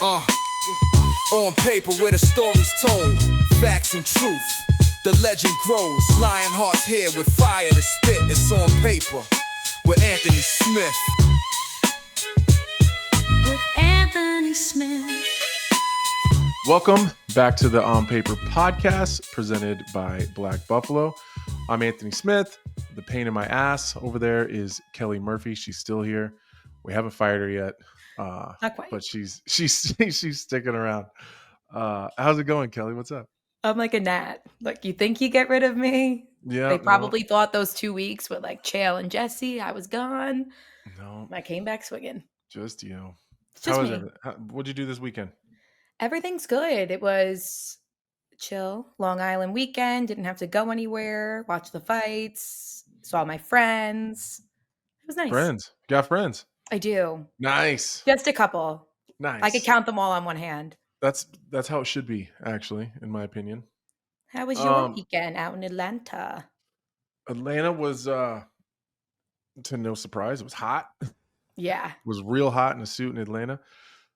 Uh, on paper where the story's told, facts and truth. The legend grows, lion hearts here with fire to spit. It's on paper with Anthony Smith. With Anthony Smith. Welcome back to the On Paper podcast presented by Black Buffalo. I'm Anthony Smith. The pain in my ass over there is Kelly Murphy. She's still here. We haven't fired her yet, Not quite. but she's sticking around. How's it going, Kelly? What's up? I'm like a gnat. Like, you think you get rid of me? Yeah, They probably thought those 2 weeks with like Chael and Jesse, I was gone. No, I came back swinging. just you. It's just How is me. it? What'd you do this weekend? Everything's good. It was chill. Long Island weekend. Didn't have to go anywhere. Watch the fights. Saw my friends. It was nice. Friends. Got friends. I do. Nice. Just a couple. Nice. I could count them all on one hand. That's how it should be, actually, in my opinion. How was your weekend out in Atlanta? Atlanta was, to no surprise, it was hot. Yeah. It was real hot in a suit in Atlanta.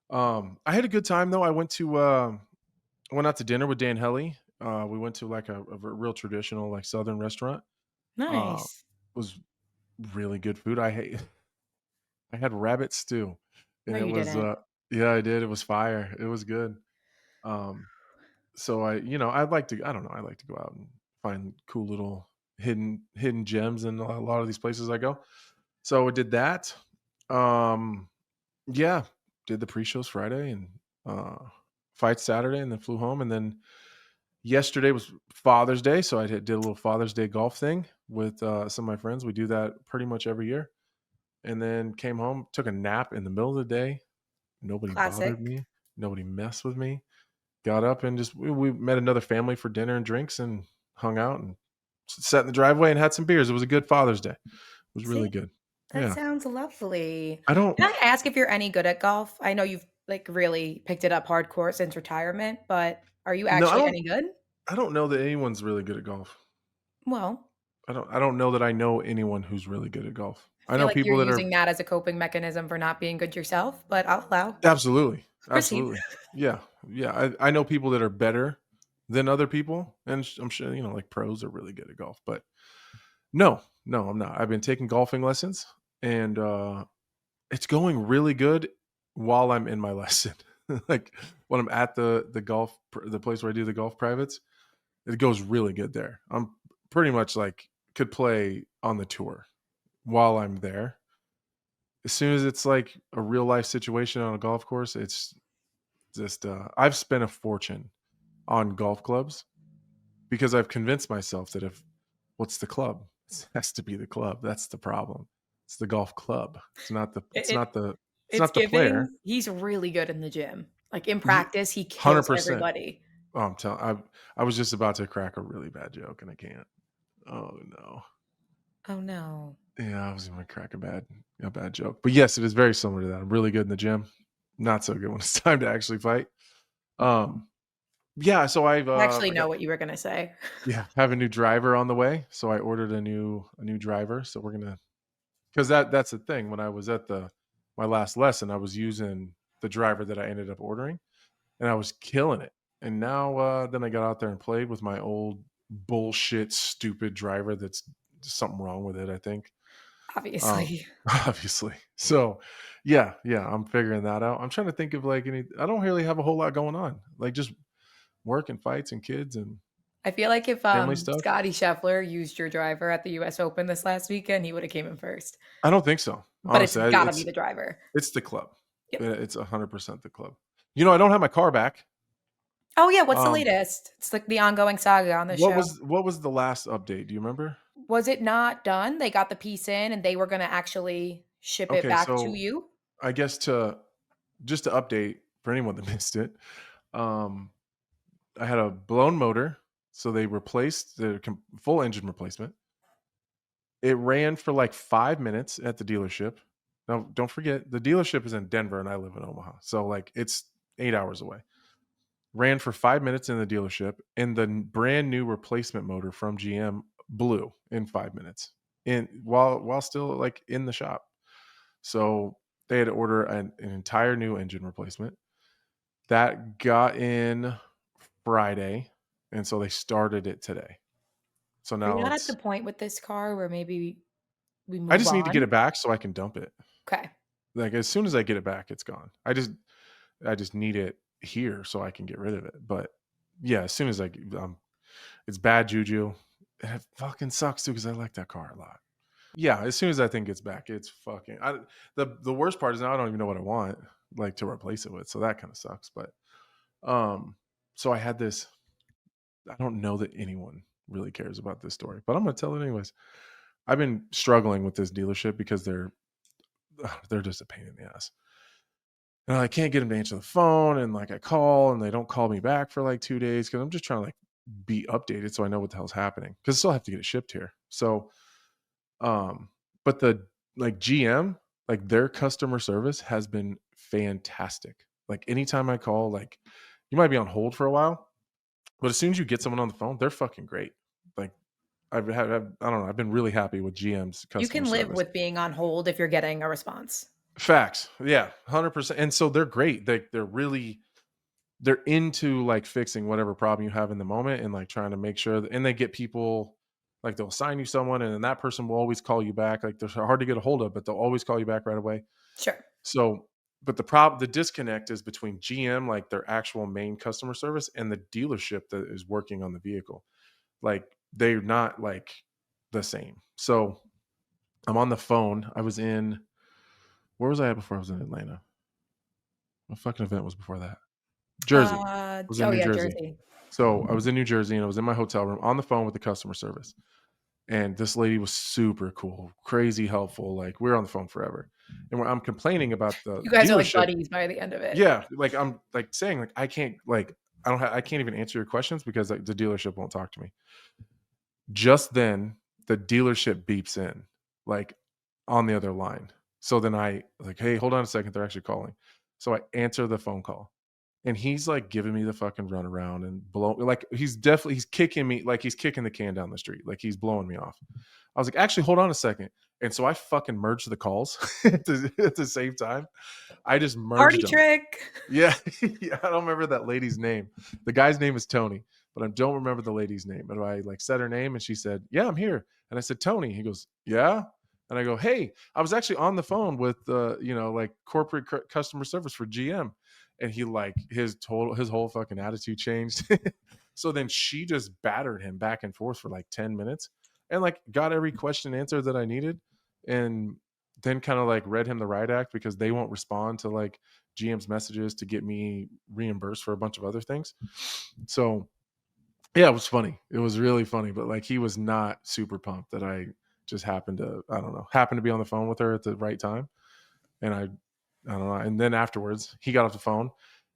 I had a good time though. I went out to dinner with Dan Helly. We went to like a real traditional like Southern restaurant. Nice. It was really good food. I had rabbit stew, and No, it you was didn't. yeah, I did. It was fire. It was good. So I'd like to. I don't know. I like to go out and find cool little hidden gems in a lot of these places I go. So I did that. Yeah, did the pre-shows Friday and fight Saturday, and then flew home. And then yesterday was Father's Day, so I did a little Father's Day golf thing with some of my friends. We do that pretty much every year. And then came home, took a nap in the middle of the day. Nobody bothered me. Nobody messed with me. Got up and just we met another family for dinner and drinks and hung out and sat in the driveway and had some beers. It was a good Father's Day. It was really good. That sounds lovely. Can I ask if you're any good at golf? I know you've like really picked it up hardcore since retirement, but are you actually any good? I don't know that anyone's really good at golf. Well, I don't know that I know anyone who's really good at golf. I feel know like people you're that using that as a coping mechanism for not being good yourself, but I'll allow. Absolutely. Proceed. Absolutely. Yeah. I know people that are better than other people, and I'm sure like pros are really good at golf. But no, I'm not. I've been taking golfing lessons, and it's going really good while I'm in my lesson. Like when I'm at the place where I do the golf privates, it goes really good there. I'm pretty much like could play on the tour while I'm there. As soon as it's like a real life situation on a golf course, it's just I've spent a fortune on golf clubs because I've convinced myself that what's the club? It has to be the club. That's the problem. It's the golf club. It's not the player. He's really good in the gym. Like in practice, he kills 100%. Everybody. Oh, I'm telling. I was just about to crack a really bad joke and I can't. Oh no. Oh no. Yeah, I was going to crack a bad joke. But yes, it is very similar to that. I'm really good in the gym. Not so good when it's time to actually fight. Yeah, so I actually know what you were going to say. Yeah, have a new driver on the way. So I ordered a new driver. So we're going to, because that's the thing. When I was at my last lesson, I was using the driver that I ended up ordering and I was killing it. And now then I got out there and played with my old bullshit, stupid driver that's something wrong with it, I think. Obviously. So yeah, I'm figuring that out. I'm trying to think of like I don't really have a whole lot going on. Like just work and fights and kids and I feel like if Scotty Scheffler used your driver at the US Open this last weekend, he would have came in first. I don't think so. Honestly, but it's gotta be the driver. It's the club. Yep. It's 100% the club. I don't have my car back. Oh yeah, what's the latest? It's like the ongoing saga on the show. What was the last update? Do you remember? Was it not done? They got the piece in and they were going to actually ship it back to you? I guess just to update for anyone that missed it, I had a blown motor, so they replaced the full engine replacement. It ran for like 5 minutes at the dealership. Now, don't forget, the dealership is in Denver and I live in Omaha, so like it's 8 hours away. Ran for 5 minutes in the dealership, and the brand new replacement motor from GM blew in 5 minutes while still like in the shop. So they had to order an entire new engine replacement. That got in Friday, and so they started it today. So Are you now not at the point with this car where maybe we I move just need to get it on? back so I can dump it. Okay. Like as soon as I get it back, it's gone. I just need it here so I can get rid of it. But yeah, as soon as it's bad juju. And it fucking sucks too because I like that car a lot. Yeah, as soon as that thing gets back, it's fucking. The worst part is now I don't even know what I want like to replace it with, so that kind of sucks. But so I had this. I don't know that anyone really cares about this story, but I'm gonna tell it anyways. I've been struggling with this dealership because they're just a pain in the ass. And I can't get them to answer the phone, and like I call and they don't call me back for like 2 days because I'm just trying to like be updated so I know what the hell's happening because I still have to get it shipped here. So, but the like GM, like their customer service has been fantastic. Like anytime I call, like you might be on hold for a while, but as soon as you get someone on the phone, they're fucking great. Like I don't know, I've been really happy with GM's You customer can live service. with being on hold if you're getting a response. Facts. Yeah, 100%. And so they're great. They're into like fixing whatever problem you have in the moment and like trying to make sure and they get people like they'll assign you someone and then that person will always call you back. Like they're hard to get a hold of, but they'll always call you back right away. Sure. So, but the disconnect is between GM, like their actual main customer service, and the dealership that is working on the vehicle. Like they're not like the same. So I'm on the phone. Where was I at before I was in Atlanta? What fucking event was before that? Jersey. I was in New Yeah, Jersey. Jersey. So I was in New Jersey and I was in my hotel room on the phone with the customer service. And this lady was super cool, crazy helpful. Like we were on the phone forever. And I'm complaining about the You guys are like dealership. buddies by the end of it. Yeah. Like I'm like saying like, I can't even answer your questions because like, the dealership won't talk to me. Just then the dealership beeps in like on the other line. So then I like, hey, hold on a second. They're actually calling. So I answer the phone call. And he's like giving me the fucking runaround and like he's kicking me, like he's kicking the can down the street, like he's blowing me off. I was like, actually, hold on a second. And so I fucking merged the calls at the same time. I just merged Party them. trick. Yeah. Yeah. I don't remember that lady's name. The guy's name is Tony, but I don't remember the lady's name. And I like said her name and she said, yeah, I'm here. And I said, Tony. He goes, yeah. And I go, hey, I was actually on the phone with like corporate customer service for GM. And he like his whole fucking attitude changed. So then she just battered him back and forth for like 10 minutes and like got every question answered that I needed. And then kind of like read him the riot act because they won't respond to like GM's messages to get me reimbursed for a bunch of other things. So yeah, it was funny. It was really funny, but like he was not super pumped that I just happened to be on the phone with her at the right time. And I don't know. And then afterwards, he got off the phone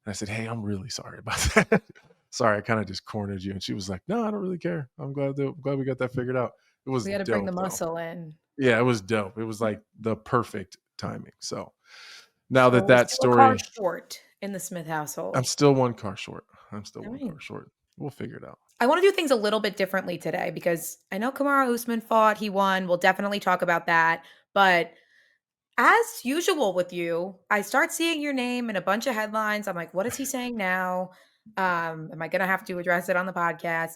and I said, hey, I'm really sorry about that. Sorry, I kind of just cornered you. And she was like, no, I don't really care. I'm glad we got that figured out. It was We got to dope, bring the though. muscle in. Yeah, it was dope. It was like the perfect timing. So now So that we're that still a car story, short in the Smith household. I'm still one car short. All right. We'll figure it out. I want to do things a little bit differently today because I know Kamaru Usman fought, he won. We'll definitely talk about that. But as usual with you, I start seeing your name in a bunch of headlines. I'm like, what is he saying now? Am I going to have to address it on the podcast?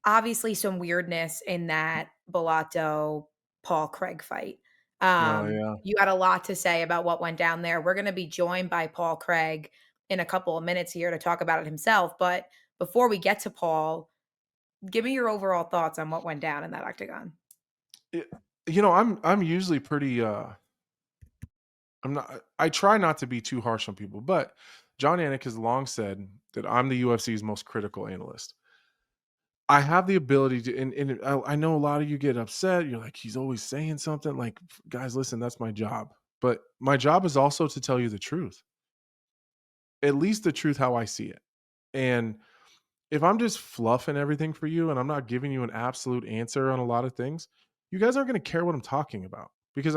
Obviously, some weirdness in that Bellato Paul Craig fight. Oh, yeah. You had a lot to say about what went down there. We're going to be joined by Paul Craig in a couple of minutes here to talk about it himself. But before we get to Paul, give me your overall thoughts on what went down in that octagon. I'm usually pretty I try not to be too harsh on people, but John Anik has long said that I'm the UFC's most critical analyst. I have the ability to, and I know a lot of you get upset. You're like, he's always saying something. Like, guys, listen, that's my job. But my job is also to tell you the truth, at least the truth how I see it. And if I'm just fluffing everything for you and I'm not giving you an absolute answer on a lot of things, you guys aren't going to care what I'm talking about. Because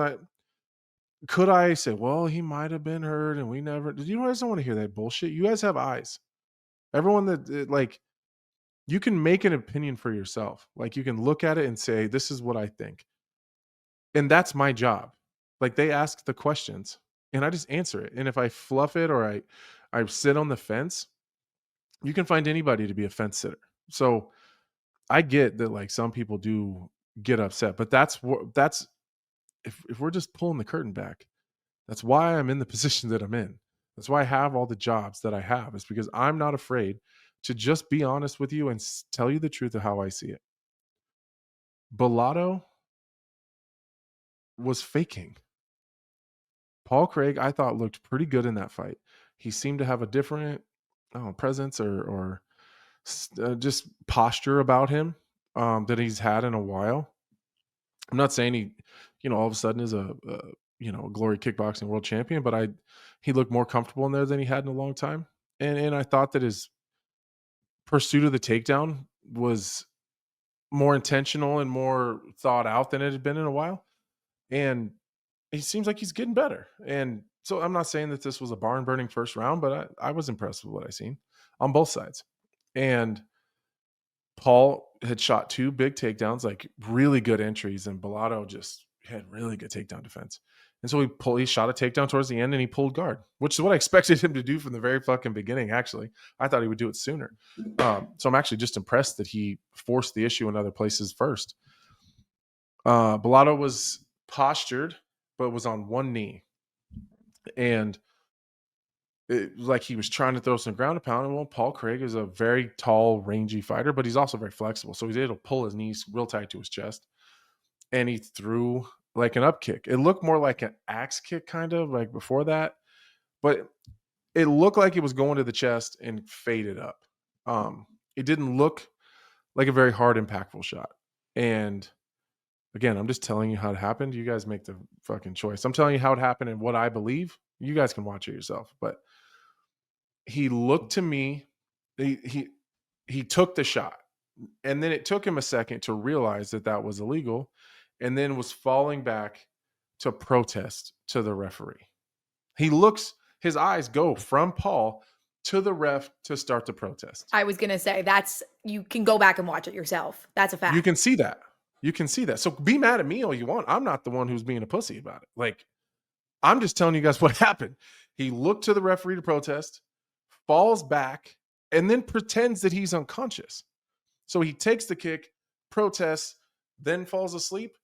could I say, well, he might have been hurt and we never, you guys don't want to hear that bullshit. You guys have eyes. Everyone that like, you can make an opinion for yourself. Like you can look at it and say, this is what I think. And that's my job. Like they ask the questions and I just answer it. And if I fluff it or I sit on the fence, you can find anybody to be a fence sitter. So I get that like some people do get upset, but that's if we're just pulling the curtain back, that's why I'm in the position that I'm in. That's why I have all the jobs that I have. It's because I'm not afraid to just be honest with you and tell you the truth of how I see it. Bellato was faking. Paul Craig, I thought, looked pretty good in that fight. He seemed to have a different presence or just posture about him that he's had in a while. I'm not saying he, all of a sudden is a glory kickboxing world champion, but he looked more comfortable in there than he had in a long time. And I thought that his pursuit of the takedown was more intentional and more thought out than it had been in a while. And he seems like he's getting better. And so I'm not saying that this was a barn burning first round, but I was impressed with what I seen on both sides. And Paul had shot 2 big takedowns, like really good entries, and Bellato just had really good takedown defense. And so he shot a takedown towards the end and he pulled guard, which is what I expected him to do from the very fucking beginning, actually. I thought he would do it sooner. So I'm actually just impressed that he forced the issue in other places first. Bellato was postured, but was on one knee. And like he was trying to throw some ground and pound. And well, Paul Craig is a very tall, rangy fighter, but he's also very flexible. So he's able to pull his knees real tight to his chest. And he threw like an up kick. It looked more like an axe kick, kind of like before that. But it looked like it was going to the chest and faded up. It didn't look like a very hard, impactful shot. And again, I'm just telling you how it happened. You guys make the fucking choice. I'm telling you how it happened and what I believe. You guys can watch it yourself. But he looked to me, he took the shot, and then it took him a second to realize that was illegal, and then was falling back to protest to the referee. His eyes go from Paul to the ref to start the protest. I was going to say, you can go back and watch it yourself. That's a fact. You can see that. So be mad at me all you want. I'm not the one who's being a pussy about it. Like, I'm just telling you guys what happened. He looked to the referee to protest, falls back, and then pretends that he's unconscious. So he takes the kick, protests, then falls asleep.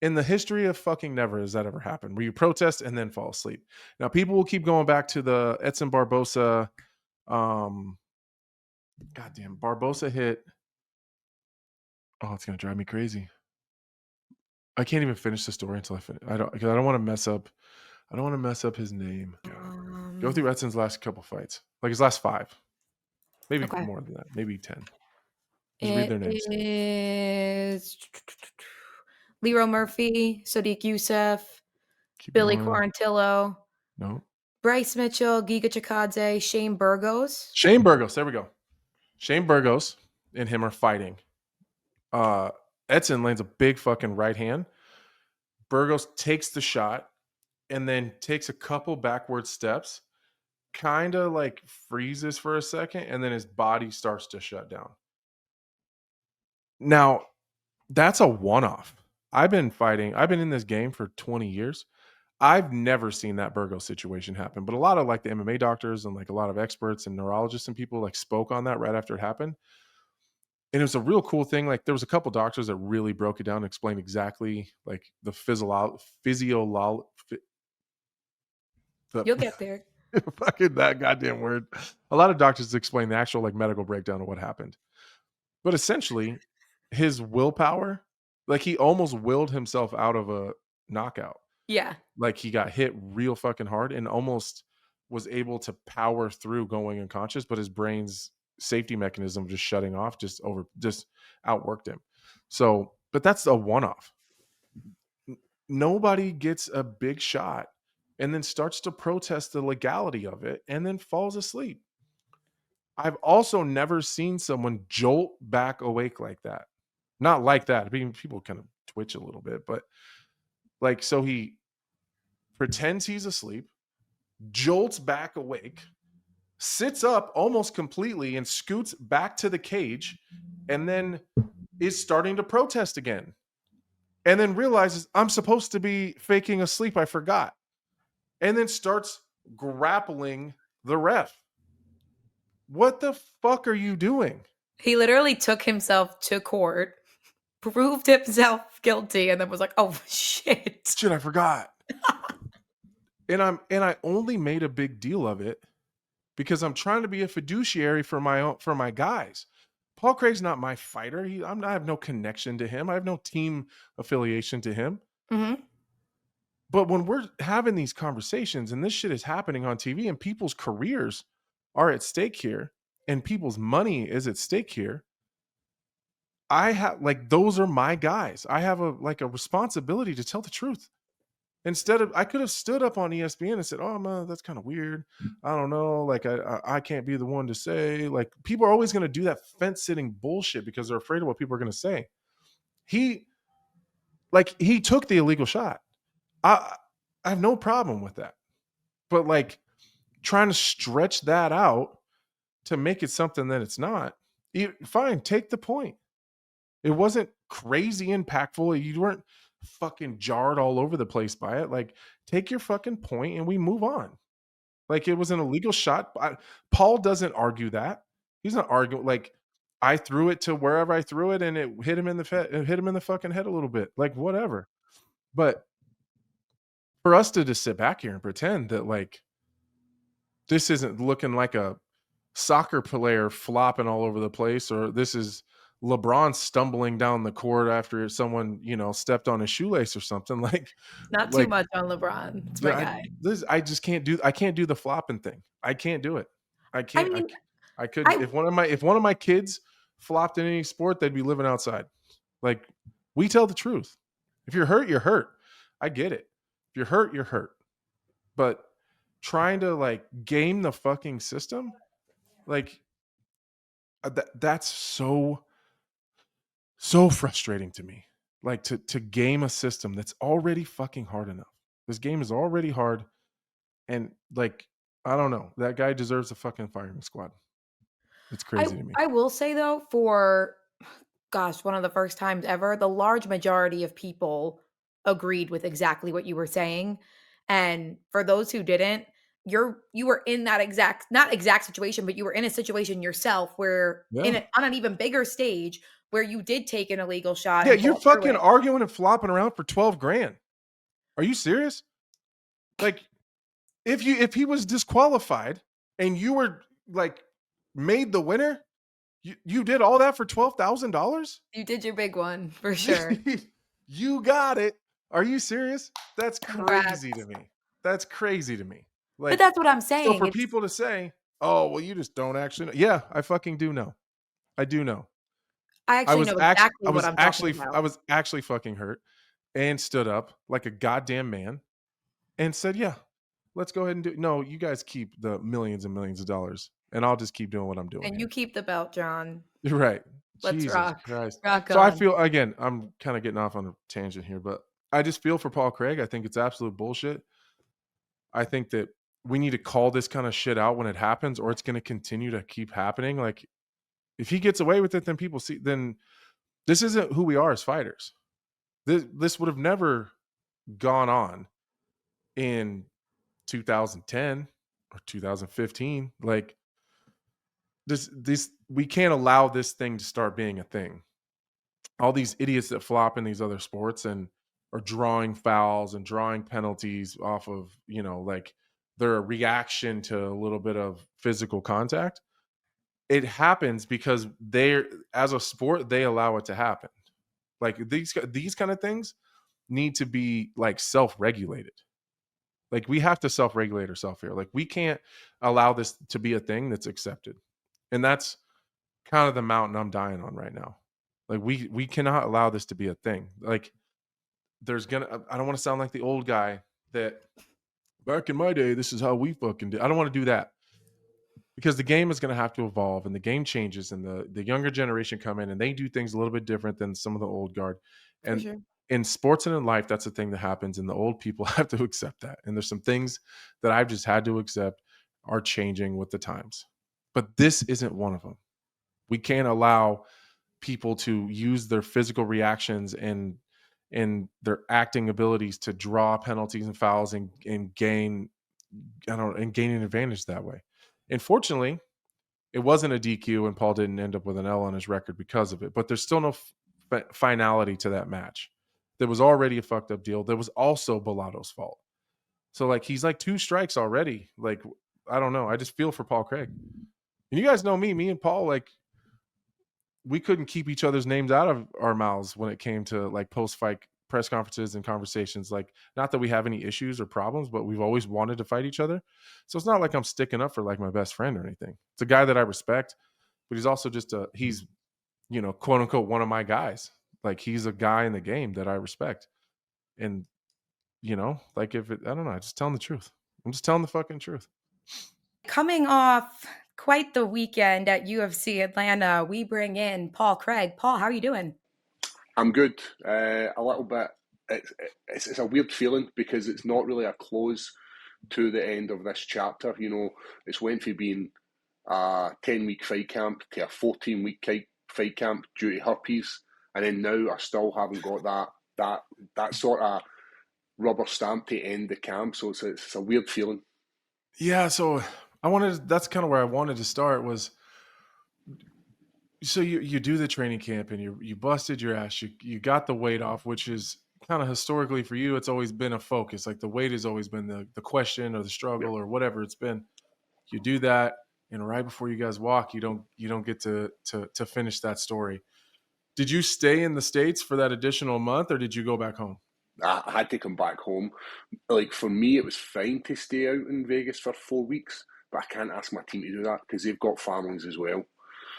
In the history of fucking never has that ever happened, where you protest and then fall asleep. Now, people will keep going back to the Edson Barbosa. Goddamn, Barbosa hit. Oh, it's going to drive me crazy. I can't even finish the story until I finish. Because I don't want to mess up. I don't want to mess up his name. Go through Edson's last couple fights, like his last 5, maybe more than that, maybe 10. Just read their names. Is Leroy Murphy, Sodiq Youssef, Billy Quarantillo, no, Bryce Mitchell, Giga Chikadze, Shane Burgos. There we go. Shane Burgos and him are fighting. Edson lands a big fucking right hand. Burgos takes the shot and then takes a couple backward steps, kind of like freezes for a second, and then his body starts to shut down. Now, that's a one-off. I've been in this game for 20 years. I've never seen that Burgos situation happen, but a lot of like the MMA doctors and like a lot of experts and neurologists and people like spoke on that right after it happened. And it was a real cool thing. Like there was a couple doctors that really broke it down and explained exactly like the You'll get there. Fucking that goddamn word. A lot of doctors explain the actual like medical breakdown of what happened. But essentially, his willpower, like he almost willed himself out of a knockout. Yeah. Like he got hit real fucking hard and almost was able to power through going unconscious, but his brain's safety mechanism just shutting off just outworked him. So, but that's a one-off. Nobody gets a big shot and then starts to protest the legality of it and then falls asleep. I've also never seen someone jolt back awake like that. Not like that. I mean, people kind of twitch a little bit, but like, so he pretends he's asleep, jolts back awake, sits up almost completely and scoots back to the cage, and then is starting to protest again. And then realizes, I'm supposed to be faking asleep. I forgot. and then starts grappling the ref. What the fuck are you doing? He literally took himself to court, proved himself guilty, and then was like, "Oh shit." Shit, I forgot. And I only made a big deal of it because I'm trying to be a fiduciary for my guys. Paul Craig's not my fighter. I have no connection to him. I have no team affiliation to him. Mhm. But when we're having these conversations and this shit is happening on TV and people's careers are at stake here and people's money is at stake here, I have those are my guys. I have a responsibility to tell the truth. Instead of, I could have stood up on ESPN and said, "Oh man, that's kind of weird. I don't know. I can't be the one to say." Like, people are always going to do that fence sitting bullshit because they're afraid of what people are going to say. He took the illegal shot. I have no problem with that. But trying to stretch that out to make it something that it's not, fine, take the point. It wasn't crazy impactful. You weren't fucking jarred all over the place by it. Take your fucking point and we move on. It was an illegal shot. Paul doesn't argue that. He's not arguing. I threw it to wherever I threw it and it hit him in the fucking head a little bit. Whatever. But for us to just sit back here and pretend that this isn't looking like a soccer player flopping all over the place, or this is LeBron stumbling down the court after someone, stepped on his shoelace or something. Not too much on LeBron. It's my guy. I just can't do the flopping thing. I can't do it. I can't. mean, I couldn't. If one of my kids flopped in any sport, they'd be living outside. We tell the truth. If you're hurt, you're hurt. I get it. If you're hurt, you're hurt. But trying to game the fucking system, that's so frustrating to me. To game a system that's already fucking hard enough. This game is already hard, and I don't know. That guy deserves a fucking firing squad. It's crazy to me. I will say though, for one of the first times ever, the large majority of people agreed with exactly what you were saying. And for those who didn't, you were in that not exact situation, but you were in a situation yourself where on an even bigger stage where you did take an illegal shot. Yeah, you're fucking arguing and flopping around for $12,000. Are you serious? If he was disqualified and you were made the winner, you did all that for $12,000? You did your big one for sure. You got it. Are you serious? That's crazy to me. That's crazy to me. But that's what I'm saying. So for people to say, "Oh, well, you just don't actually know." Yeah, I fucking do know. I do know. I actually know exactly what I'm talking about. I was actually fucking hurt and stood up like a goddamn man and said, "Yeah, let's go ahead and do it." No, you guys keep the millions and millions of dollars and I'll just keep doing what I'm doing. And you keep the belt, John. You're right. Let's Jesus rock. Christ. Rock so on. I feel, again, I'm kind of getting off on a tangent here, but I just feel for Paul Craig. I think it's absolute bullshit. I think that we need to call this kind of shit out when it happens, or it's going to continue to keep happening. If he gets away with it, then people see, then this isn't who we are as fighters. This would have never gone on in 2010 or 2015. We can't allow this thing to start being a thing. All these idiots that flop in these other sports and are drawing fouls and drawing penalties off of, their reaction to a little bit of physical contact. It happens because as a sport, they allow it to happen. These kind of things need to be self-regulated. We have to self-regulate ourselves here. We can't allow this to be a thing that's accepted. And that's kind of the mountain I'm dying on right now. We cannot allow this to be a thing. I don't want to sound like the old guy that back in my day, this is how we fucking did. I don't want to do that, because the game is going to have to evolve and the game changes and the younger generation come in and they do things a little bit different than some of the old guard. And sure. In sports and in life, that's the thing that happens. And the old people have to accept that. And there's some things that I've just had to accept are changing with the times. But this isn't one of them. We can't allow people to use their physical reactions and their acting abilities to draw penalties and fouls and gain and gaining advantage that way. And fortunately, it wasn't a DQ, and Paul didn't end up with an L on his record because of it. But there's still no finality to that match. There was already a fucked up deal. There was also Bellato's fault. So like he's like 2 strikes already. Like I don't know. I just feel for Paul Craig. And you guys know me and Paul, like we couldn't keep each other's names out of our mouths when it came to like post-fight press conferences and conversations. Like, not that we have any issues or problems, but we've always wanted to fight each other. So it's not like I'm sticking up for like my best friend or anything. It's a guy that I respect, but he's also just he's, you know, quote unquote, one of my guys. Like he's a guy in the game that I respect. And, you know, like I don't know, I'm just telling the truth. I'm just telling the fucking truth. Coming off quite the weekend at UFC Atlanta, we bring in Paul Craig. Paul, how are you doing? I'm good. A little bit. It's a weird feeling because it's not really a close to the end of this chapter. You know, it's went from being a 10-week fight camp to a 14-week fight camp due to herpes, and then now I still haven't got that sort of rubber stamp to end the camp. So it's a weird feeling. Yeah. So that's kind of where I wanted to start was. So you do the training camp and you busted your ass. You got the weight off, which is kind of historically for you, it's always been a focus. Like the weight has always been the question or the struggle or whatever it's been. You do that, and right before you guys walk, you don't get to finish that story. Did you stay in the States for that additional month, or did you go back home? I had to come back home. Like for me, it was fine to stay out in Vegas for 4 weeks, but I can't ask my team to do that because they've got families as well.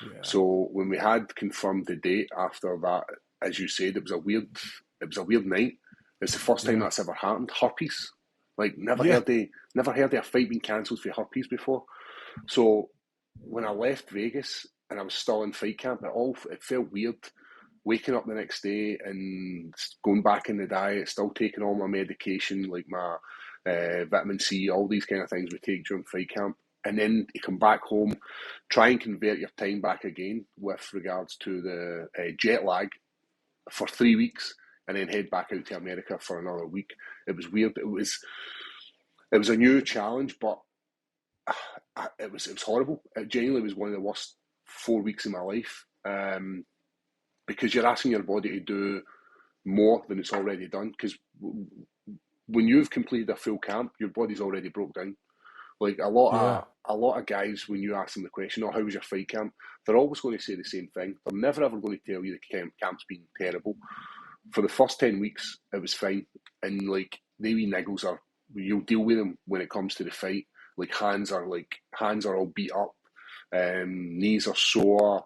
Yeah. So when we had confirmed the date after that, as you said, it was a weird night. It's the first time that's ever happened. Herpes, like never heard of a fight being cancelled for herpes before. So when I left Vegas and I was still in fight camp, it felt weird. Waking up the next day and going back in the diet, still taking all my medication, like my vitamin C, all these kind of things we take during fight camp. And then you come back home, try and convert your time back again with regards to the jet lag for 3 weeks, and then head back out to America for another week. It was weird. It was a new challenge, but it was horrible. It genuinely was one of the worst 4 weeks of my life because you're asking your body to do more than it's already done. Because when you've completed a full camp, your body's already broke down. Like a lot of guys, when you ask them the question, "Oh, how was your fight camp?" they're always going to say the same thing. They're never ever going to tell you the camp's been terrible. For the first 10 weeks, it was fine, and like the wee niggles you'll deal with them when it comes to the fight. Like hands are all beat up, knees are sore.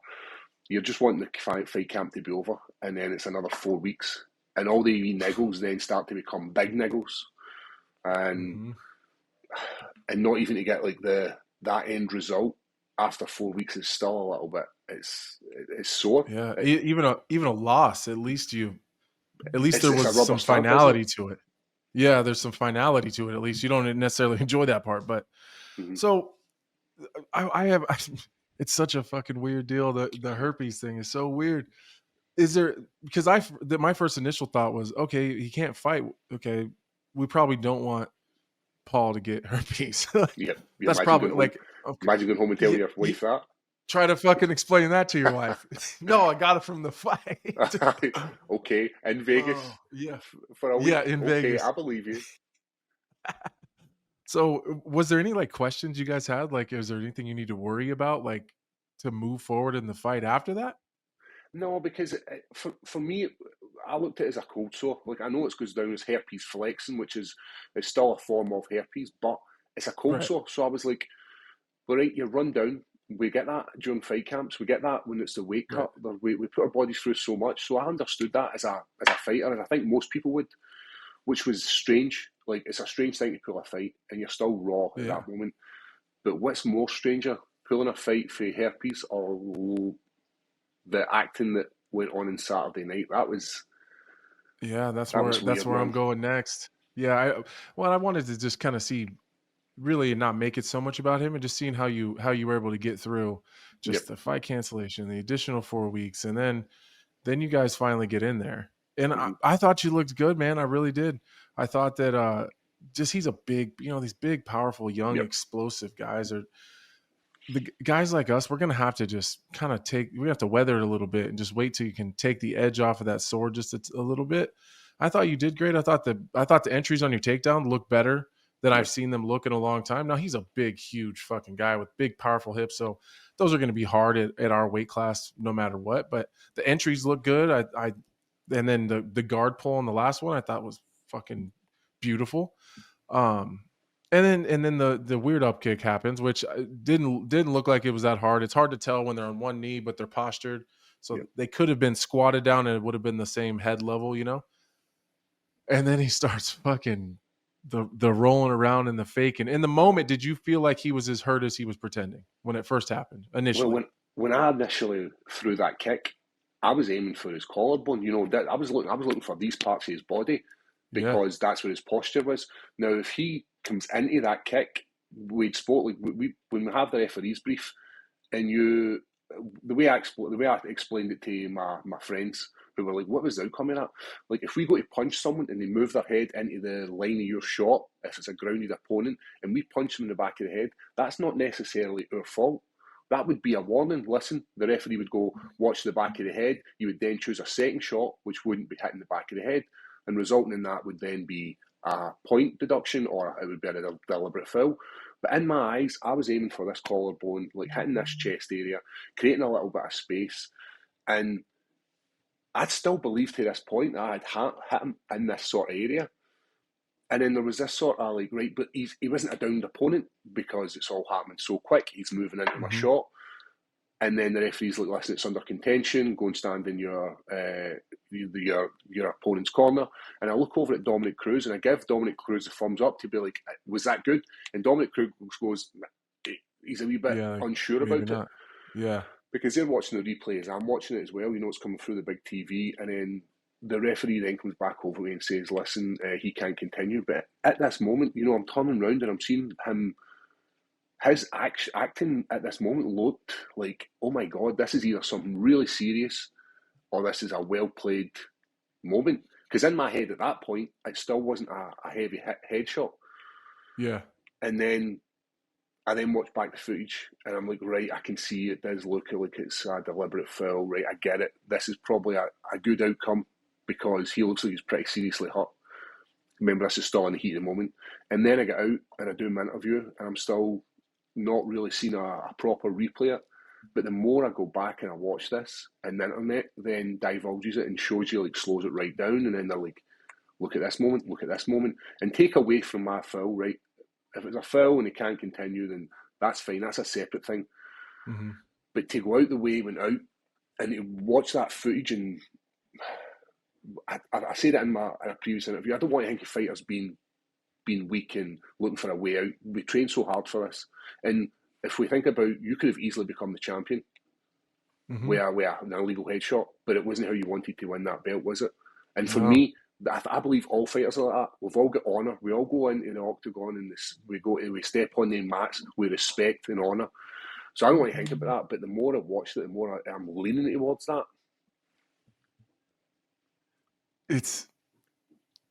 You're just wanting the fight camp to be over, and then it's another 4 weeks, and all the wee niggles then start to become big niggles, and not even to get like that end result after 4 weeks is still a little bit. It's sore. Yeah, even a loss. At least there was some finality to it. Yeah, there's some finality to it. At least you don't necessarily enjoy that part, but so I have. It's such a fucking weird deal. The herpes thing is so weird. Is there, because my first initial thought was, okay, he can't fight. Okay, we probably don't want Paul to get herpes. That's probably like, imagine going home and telling your wife that. Try to fucking explain that to your wife. No, I got it from the fight. Okay, in Vegas. For a week. Yeah, in Vegas. I believe you. So, was there any like questions you guys had? Like, is there anything you need to worry about, like, to move forward in the fight after that? No, because for me, I looked at it as a cold sore. Like, I know it goes down as herpes flexing, which is still a form of herpes, but it's a cold sore. So I was like, all right, you run down. We get that during fight camps. We get that when it's the weight cut. We put our bodies through so much. So I understood that as a fighter, and I think most people would, which was strange. Like, it's a strange thing to pull a fight, and you're still raw at that moment. But what's more stranger, pulling a fight for herpes or the acting that went on Saturday night? That was... Yeah, that's where I'm going next. Yeah, I wanted to just kind of see, really not make it so much about him, and just seeing how you were able to get through just the fight cancellation, the additional 4 weeks, and then you guys finally get in there. And I thought you looked good, man. I really did. I thought that just he's a big, these big, powerful, young, Yep. explosive guys are the guys like us. We're gonna have to just kind of we have to weather it a little bit and just wait till you can take the edge off of that sword just a little bit. I thought you did great. I thought the entries on your takedown look better than I've seen them look in a long time. Now he's a big, huge fucking guy with big, powerful hips, so those are going to be hard at our weight class no matter what. But the entries look good. And then the guard pull on the last one I thought was fucking beautiful. And then the weird up kick happens, which didn't look like it was that hard. It's hard to tell when they're on one knee, but they're postured. So they could have been squatted down and it would have been the same head level, And then he starts fucking the rolling around and the fake. And in the moment, did you feel like he was as hurt as he was pretending when it first happened initially? Well, when I initially threw that kick, I was aiming for his collarbone. I was looking for these parts of his body because that's where his posture was. Now, if he comes into that kick, we'd spoke like when we have the referee's brief, and the way I explained it to my friends who were like, "What was the outcome of that?" Like, if we go to punch someone and they move their head into the line of your shot, if it's a grounded opponent, and we punch them in the back of the head, that's not necessarily our fault. That would be a warning. Listen, the referee would go, watch the back of the head. You would then choose a second shot, which wouldn't be hitting the back of the head. And resulting in that would then be a point deduction, or it would be a deliberate foul. But in my eyes, I was aiming for this collarbone, like hitting this chest area, creating a little bit of space. And I'd still believe to this point that I'd hit him in this sort of area. And then there was this sort of like, right, but he wasn't a downed opponent because it's all happening so quick. He's moving into my shot. And then the referee's like, listen, it's under contention. Go and stand in your opponent's corner. And I look over at Dominic Cruz and I give Dominic Cruz a thumbs up to be like, was that good? And Dominic Cruz goes, he's a wee bit unsure about it. Yeah. Because they're watching the replays. I'm watching it as well. It's coming through the big TV. And then the referee then comes back over me and says, listen, he can't continue. But at this moment, I'm turning around and I'm seeing him. His acting at this moment looked like, oh my God, this is either something really serious or this is a well-played moment. Because in my head at that point, it still wasn't a heavy headshot. Yeah. And then I then watch back the footage and I'm like, right, I can see it does look like it's a deliberate foul. Right, I get it. This is probably a good outcome because he looks like he's pretty seriously hurt. Remember, this is still in the heat of the moment. And then I get out and I do my interview and I'm still not really seen a proper replay it. But the more I go back and I watch this, and the internet then divulges it and shows you, like, slows it right down, and then they're like, look at this moment, and take away from my foul, right? If it's a foul and he can't continue, then that's fine, that's a separate thing. But to go out the way he went out, and to watch that footage, and I said it in a previous interview, I don't want to think of fighters being weak and looking for a way out. We train so hard for this. And if we think about, you could have easily become the champion with an illegal headshot, but it wasn't how you wanted to win that belt, was it? And for me, I believe all fighters are like that. We've all got honour. We all go into the octagon and we step on the mats with respect and honour. So I don't want to think about that, but the more I've watched it, the more I'm leaning towards that.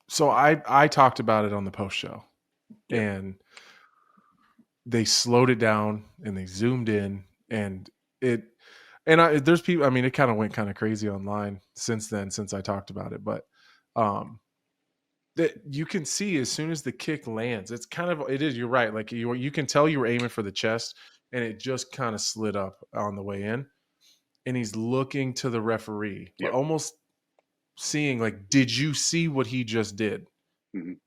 So I talked about it on the post show, and they slowed it down and they zoomed in, and there's people. I mean, it kind of went kind of crazy online since I talked about it, but that you can see as soon as the kick lands, you're right. Like you can tell you were aiming for the chest, and it just kind of slid up on the way in, and he's looking to the referee, almost seeing like, did you see what he just did?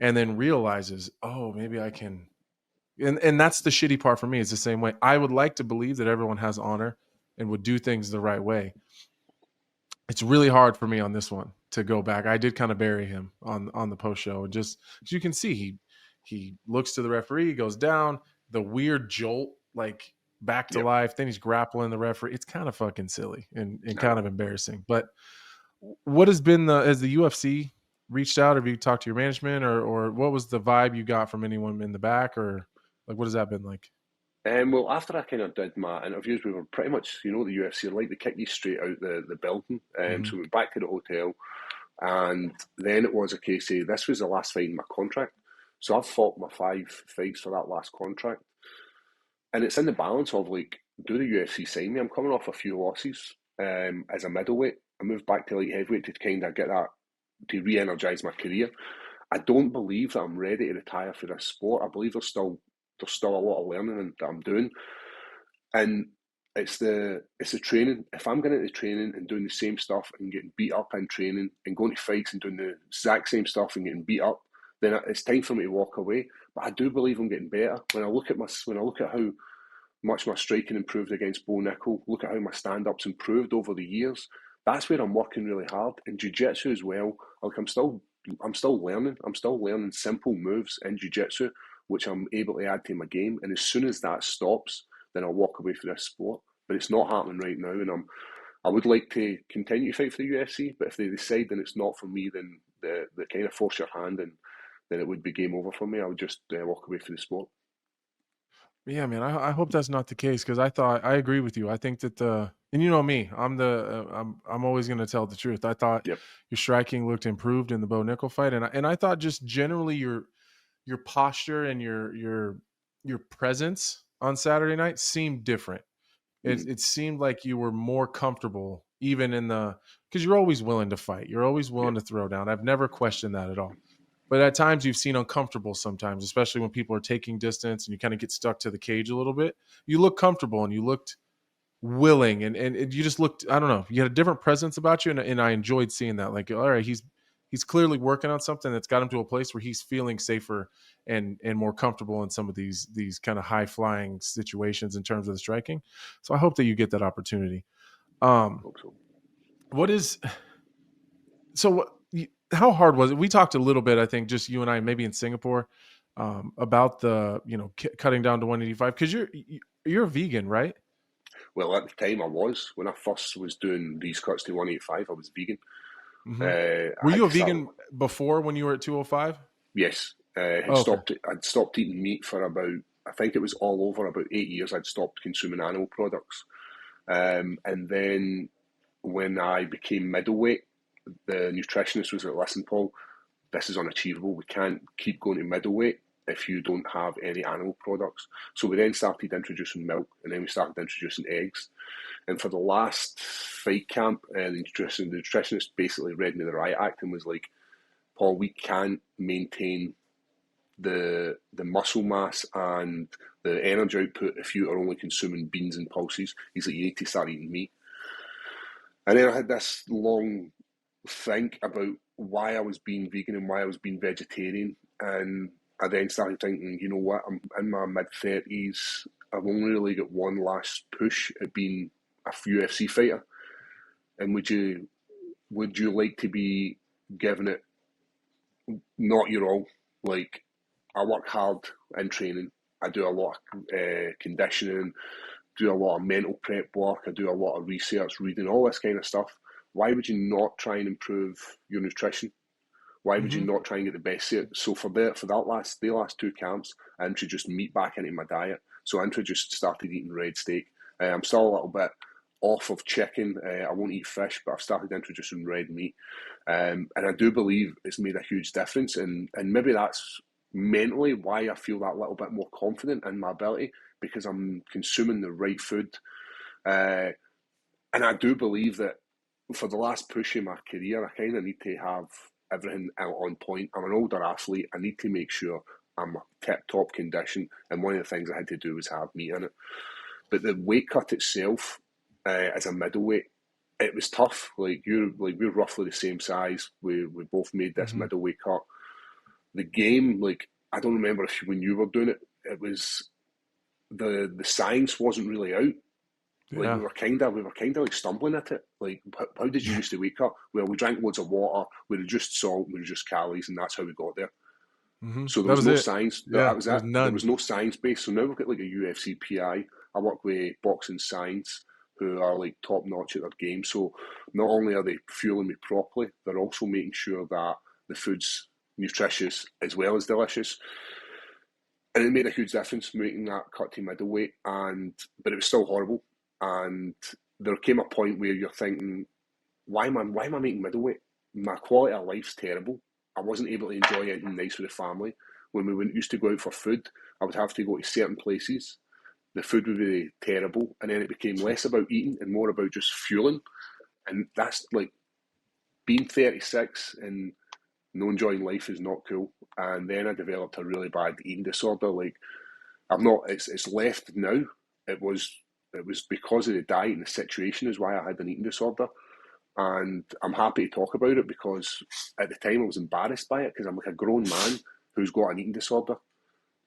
And then realizes, oh, maybe I can. And that's the shitty part for me. It's the same way. I would like to believe that everyone has honor and would do things the right way. It's really hard for me on this one to go back. I did kind of bury him on the post show, and just as you can see, he looks to the referee, goes down, the weird jolt, like back to life. Then he's grappling the referee. It's kind of fucking silly and kind of embarrassing. But what has been has the UFC reached out? Have you talked to your management, or what was the vibe you got from anyone in the back, or like what has that been like? Well, after I kind of did my interviews, we were pretty much, the UFC are like, they kick you straight out the building. So we went back to the hotel, and then it was a case of, this was the last fight in my contract. So I've fought my 5 fights for that last contract. And it's in the balance of like, do the UFC sign me? I'm coming off a few losses as a middleweight. I moved back to light heavyweight to kind of get that, to re-energise my career. I don't believe that I'm ready to retire for this sport. I believe there's still a lot of learning that I'm doing. And it's the training. If I'm getting into training and doing the same stuff and getting beat up in training and going to fights and doing the exact same stuff and getting beat up, then it's time for me to walk away. But I do believe I'm getting better. When I look at how much my striking improved against Bo Nickel, look at how my stand-ups improved over the years. That's where I'm working really hard. In jiu-jitsu as well, like I'm still learning. I'm still learning simple moves in jiu-jitsu, which I'm able to add to my game. And as soon as that stops, then I'll walk away from this sport. But it's not happening right now, and I would like to continue to fight for the UFC. But if they decide then it's not for me, then they kind of force your hand, and then it would be game over for me. I would just walk away from the sport. Yeah, man. I hope that's not the case, because I agree with you. I think that and you know me, I'm always going to tell the truth. I thought Yep. your striking looked improved in the Bo Nickel fight, and I thought just generally your posture and your presence on Saturday night seemed different. It seemed like you were more comfortable, even because you're always willing to fight. You're always willing to throw down. I've never questioned that at all. But at times you've seen uncomfortable sometimes, especially when people are taking distance and you kind of get stuck to the cage a little bit. You look comfortable and you looked willing, and you just looked, I don't know, you had a different presence about you, and I enjoyed seeing that. Like, all right, he's clearly working on something that's got him to a place where he's feeling safer and more comfortable in some of these kind of high flying situations in terms of the striking. So I hope that you get that opportunity. Hope so. What is so? How hard was it? We talked a little bit, I think, just you and I, maybe in Singapore, about the cutting down to 185, because you're a vegan, right? Well, at the time I was. When I first was doing these cuts to 185, I was vegan. Mm-hmm. Were you a vegan before, when you were at 205? Yes. I'd stopped eating meat for about, I think it was all over about 8 years. I'd stopped consuming animal products. And then when I became middleweight, the nutritionist was like, listen, Paul, this is unachievable. We can't keep going to middleweight if you don't have any animal products. So we then started introducing milk, and then we started introducing eggs. And for the last fight camp, the nutritionist basically read me the riot act and was like, Paul, we can't maintain the muscle mass and the energy output if you are only consuming beans and pulses. He's like, you need to start eating meat. And then I had this long think about why I was being vegan and why I was being vegetarian. And I then started thinking, you know what, I'm in my mid-30s. I've only really got one last push at being a UFC fighter. And would you like to be given it not your all? Like, I work hard in training. I do a lot of conditioning, do a lot of mental prep work. I do a lot of research, reading, all this kind of stuff. Why would you not try and improve your nutrition? Why would you not try and get the best of it? So for the last 2 camps, I introduced meat back into my diet. So I started eating red steak. I'm still a little bit off of chicken. I won't eat fish, but I've started introducing red meat. And I do believe it's made a huge difference. And maybe that's mentally why I feel that little bit more confident in my ability, because I'm consuming the right food. And I do believe that for the last push in my career, I kind of need to have everything out on point. I'm an older athlete. I need to make sure I'm tip-top condition. And one of the things I had to do was have meat in it. But the weight cut itself, as a middleweight, it was tough. We're roughly the same size. We both made this middleweight cut. The game, I don't remember when you were doing it, it was the science wasn't really out. Yeah. We were kind of like stumbling at it. Like, how did you used to wake up? Well, we drank loads of water. We reduced salt. We reduced calories, and that's how we got there. So there was no science. That was it. There was no science base. So now we've got like a UFC PI. I work with Boxing Science, who are like top notch at their game. So not only are they fueling me properly, they're also making sure that the food's nutritious as well as delicious. And it made a huge difference making that cut to middleweight, but it was still horrible. And there came a point where you're thinking, why am I making middleweight? My quality of life's terrible. I wasn't able to enjoy anything nice with the family. when we used to go out for food, I would have to go to certain places. The food would be terrible, and then it became less about eating and more about just fueling. And that's like being 36 and no enjoying life is not cool. And then I developed a really bad eating disorder. Like I'm not. It's left now. It was because of the diet and the situation is why I had an eating disorder. And I'm happy to talk about it because at the time I was embarrassed by it because I'm like a grown man who's got an eating disorder.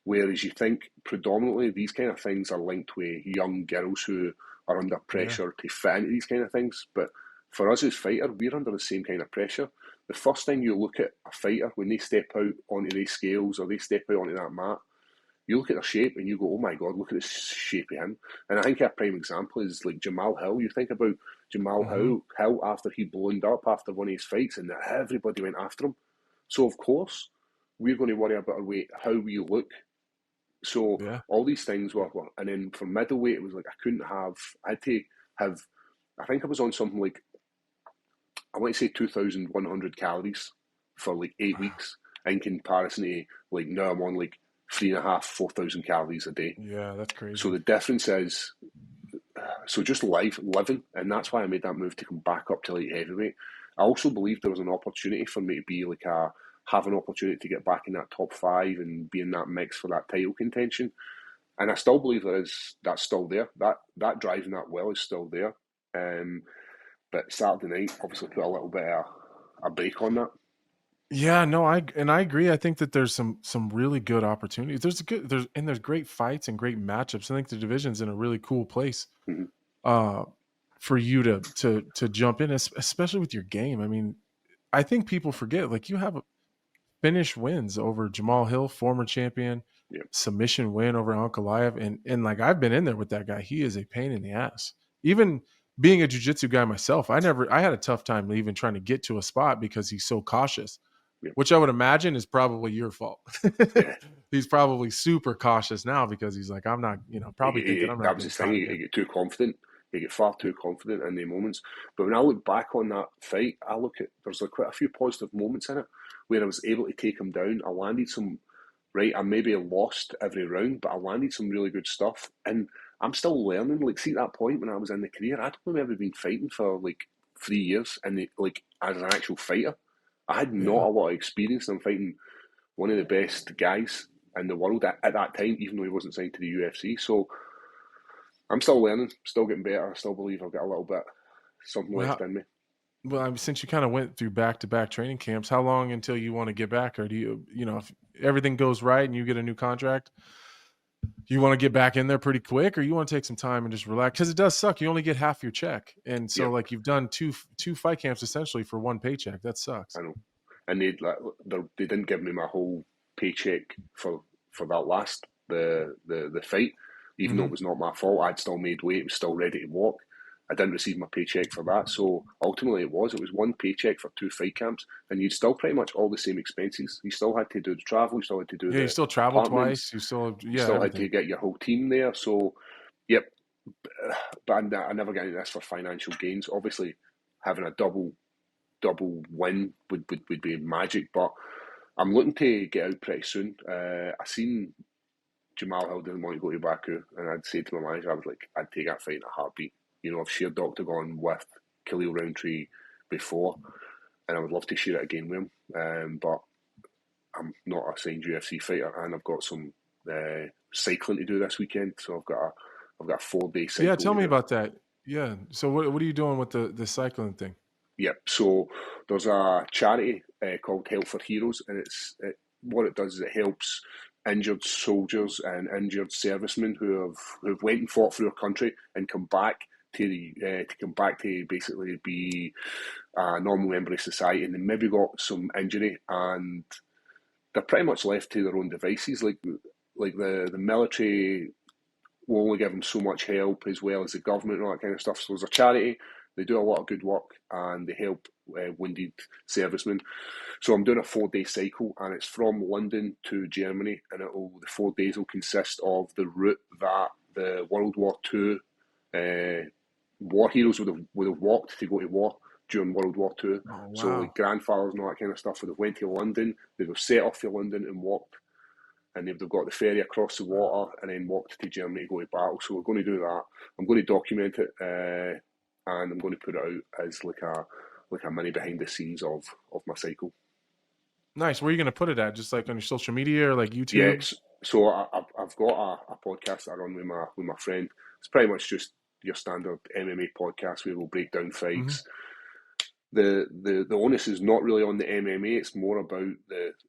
Whereas you think predominantly these kind of things are linked with young girls who are under pressure to fit into these kind of things. But for us as fighters, we're under the same kind of pressure. The first thing you look at a fighter when they step out onto these scales or they step out onto that mat, you look at their shape and you go, oh my God, look at the shape of him. And I think a prime example is like Jamahal. You think about Jamahal after he blowed up after one of his fights and everybody went after him. So of course, we're going to worry about our weight, how we look. So all these things were, and then from middleweight, it was like I had to have, I think I was on something like, I want to say 2,100 calories for like 8 weeks in comparison to like now I'm on like 3,500, 4,000 calories a day. Yeah, that's crazy. So the difference is, so just living, and that's why I made that move to come back up to light heavyweight. I also believe there was an opportunity for me to be like have an opportunity to get back in that top 5 and be in that mix for that title contention. And I still believe that's still there. That drive and that will is still there. But Saturday night obviously put a little bit of a break on that. Yeah, no, I agree. I think that there's some really good opportunities. There's great fights and great matchups. I think the division's in a really cool place for you to jump in, especially with your game. I mean, I think people forget like you have finish wins over Jamahal Hill, former champion, submission win over Ankalaev, and like I've been in there with that guy. He is a pain in the ass. Even being a jiu-jitsu guy myself, I had a tough time even trying to get to a spot because he's so cautious. Which I would imagine is probably your fault. He's probably super cautious now because he's like, I'm not, probably thinking I'm not. That was the thing. You get too confident. You get far too confident in the moments. But when I look back on that fight, I look at there's like quite a few positive moments in it where I was able to take him down. I landed some I maybe lost every round, but I landed some really good stuff. And I'm still learning. Like, see, at that point when I was in the career, I'd only ever been fighting for like 3 years, and like as an actual fighter. I had not a lot of experience. I'm fighting one of the best guys in the world at that time, even though he wasn't signed to the UFC. So I'm still learning, still getting better. I still believe I've got a little bit something left in me. Well, since you kind of went through back-to-back training camps, how long until you want to get back? Or do you, if everything goes right and you get a new contract, you want to get back in there pretty quick, or you want to take some time and just relax? Because it does suck. You only get half your check. And so like you've done two fight camps essentially for one paycheck. That sucks. I know. And they didn't give me my whole paycheck for that last the fight, even though it was not my fault. I'd still made weight, was still ready to walk. I didn't receive my paycheck for that. So ultimately it was one paycheck for 2 fight camps, and you'd still pretty much all the same expenses. You still had to do the travel, you still had to do you still travel twice, you still had to get your whole team there. So but I never get into this for financial gains. Obviously having a double win would be magic, but I'm looking to get out pretty soon. I seen Jamahal didn't want to go to Baku, and I'd say to my manager, I'd take that fight in a heartbeat. I've shared Octagon with Khalil Rountree before, and I would love to share it again with him. But I'm not a signed UFC fighter, and I've got some cycling to do this weekend. So I've got a 4-day cycle. Yeah, tell me about that. Yeah. So what are you doing with the cycling thing? Yep. So there's a charity called Help for Heroes, and what it does is it helps injured soldiers and injured servicemen who have went and fought for their country and come back to basically be a normal member of society, and they maybe got some injury and they're pretty much left to their own devices. Like the military will only give them so much help, as well as the government and all that kind of stuff. So there's a charity. They do a lot of good work and they help wounded servicemen. So I'm doing a 4-day cycle, and it's from London to Germany, and the 4 days will consist of the route that the World War II war heroes would have walked to go to war during World War II. Oh, wow. So like grandfathers and all that kind of stuff would have went to London, they'd have set off to London and walked and they've got the ferry across the water and then walked to Germany to go to battle. So we're going to do that. I'm going to document it, and I'm going to put it out as like a mini behind the scenes of my cycle. Nice. Where are you going to put it at? Just like on your social media or like YouTube? Yeah. So I've got a podcast I run with my friend. It's pretty much just your standard MMA podcast where we'll break down fights. The onus is not really on the MMA. It's more about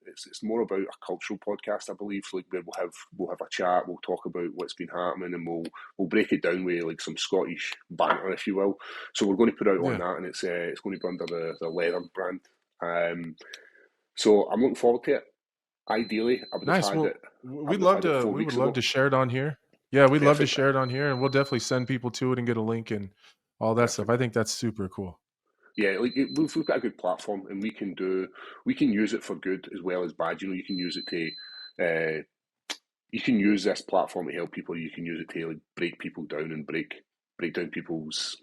it's more about a cultural podcast, I believe. Like where we'll have a chat, we'll talk about what's been happening, and we'll break it down with like some Scottish banter, if you will. So we're going to put out on that, and it's going to be under the Leather brand. So I'm looking forward to it. Ideally, I would have had it. We would love to share it on here. Yeah, we'd love to share it on here, and we'll definitely send people to it and get a link and all that stuff. I think that's super cool. Yeah, like we've got a good platform, and we can use it for good as well as bad. You know, you can use it to, you can use this platform to help people. You can use it to like break people down and break down people's.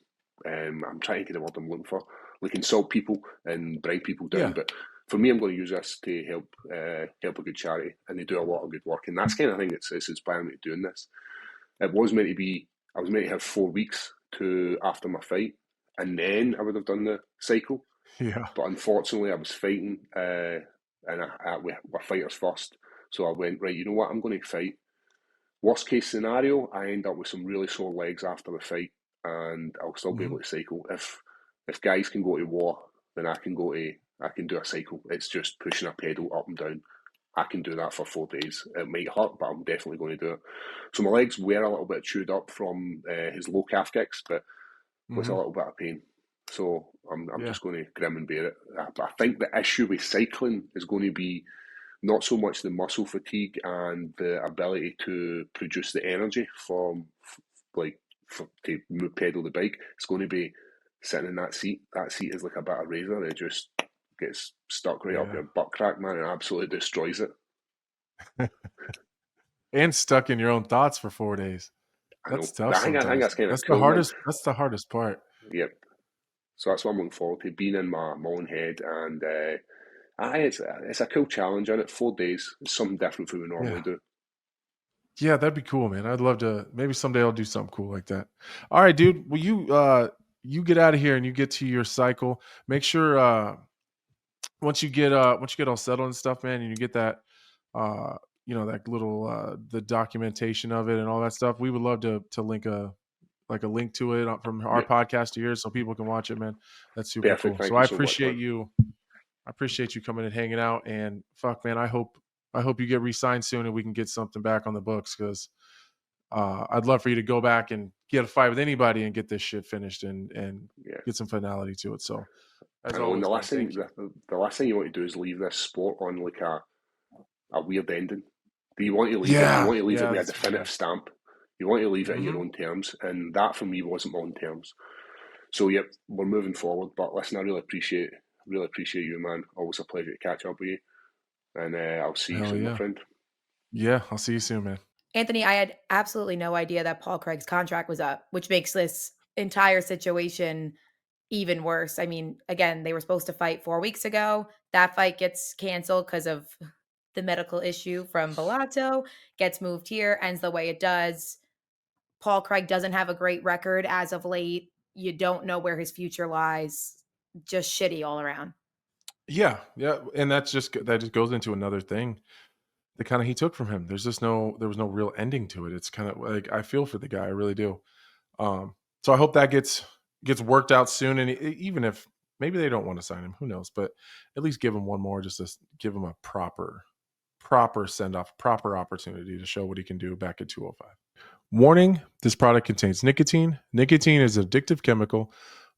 I'm trying to get the word I'm looking for. Like insult people and break people down, but for me, I'm going to use this to help a good charity, and they do a lot of good work, and that's kind of thing it's inspiring me to doing this. It was meant to be. I was meant to have 4 weeks after my fight, and then I would have done the cycle. Yeah. But unfortunately, I was fighting, and we're fighters first. So I went, right, you know what, I'm going to fight. Worst case scenario, I end up with some really sore legs after the fight, and I'll still be able to cycle. If guys can go to war, then I can do a cycle. It's just pushing a pedal up and down. I can do that for 4 days. It might hurt, but I'm definitely going to do it. So my legs were a little bit chewed up from his low calf kicks, but with a little bit of pain. So I'm just going to grim and bear it. But I think the issue with cycling is going to be not so much the muscle fatigue and the ability to produce the energy to pedal the bike. It's going to be sitting in that seat. That seat is like a bit of razor. It just gets stuck right up your butt crack, man, and absolutely destroys it. And stuck in your own thoughts for 4 days. That's tough. I think that's kind of cool. That's the hardest part. Yep. So that's what I'm looking forward to, being in my own head, and it's a cool challenge, and 4 days is something different from what we normally do. Yeah, that'd be cool, man. I'd love to. Maybe someday I'll do something cool like that. All right, dude. Well, you get out of here and you get to your cycle. Make sure once you get all settled and stuff, man, and you get that that little the documentation of it and all that stuff. We would love to link a link to it from our podcast to yours so people can watch it, man. That's super cool. So I appreciate you. I appreciate you coming and hanging out. And fuck, man, I hope you get re-signed soon and we can get something back on the books, because I'd love for you to go back and get a fight with anybody and get this shit finished and get some finality to it. So the last thing you want to do is leave this sport on like a weird ending. Do you want to leave it? You want to leave it with a definitive stamp. You want to leave it in your own terms, and that for me wasn't my own terms. So yep, we're moving forward. But listen, I really appreciate you, man. Always a pleasure to catch up with you, and I'll see you soon, my friend. Yeah, I'll see you soon, man. Anthony, I had absolutely no idea that Paul Craig's contract was up, which makes this entire situation even worse. I mean, again, they were supposed to fight 4 weeks ago. That fight gets canceled because of the medical issue from Bellato, gets moved here, ends the way it does. Paul Craig doesn't have a great record as of late. You don't know where his future lies. Just shitty all around. Yeah. And that just goes into another thing that kind of he took from him. There was no real ending to it. It's kind of like, I feel for the guy. I really do. So I hope that gets worked out soon. And even if maybe they don't want to sign him, who knows, but at least give him one more, just to give him a proper send off, proper opportunity to show what he can do back at 205. Warning, this product contains nicotine. Nicotine is an addictive chemical.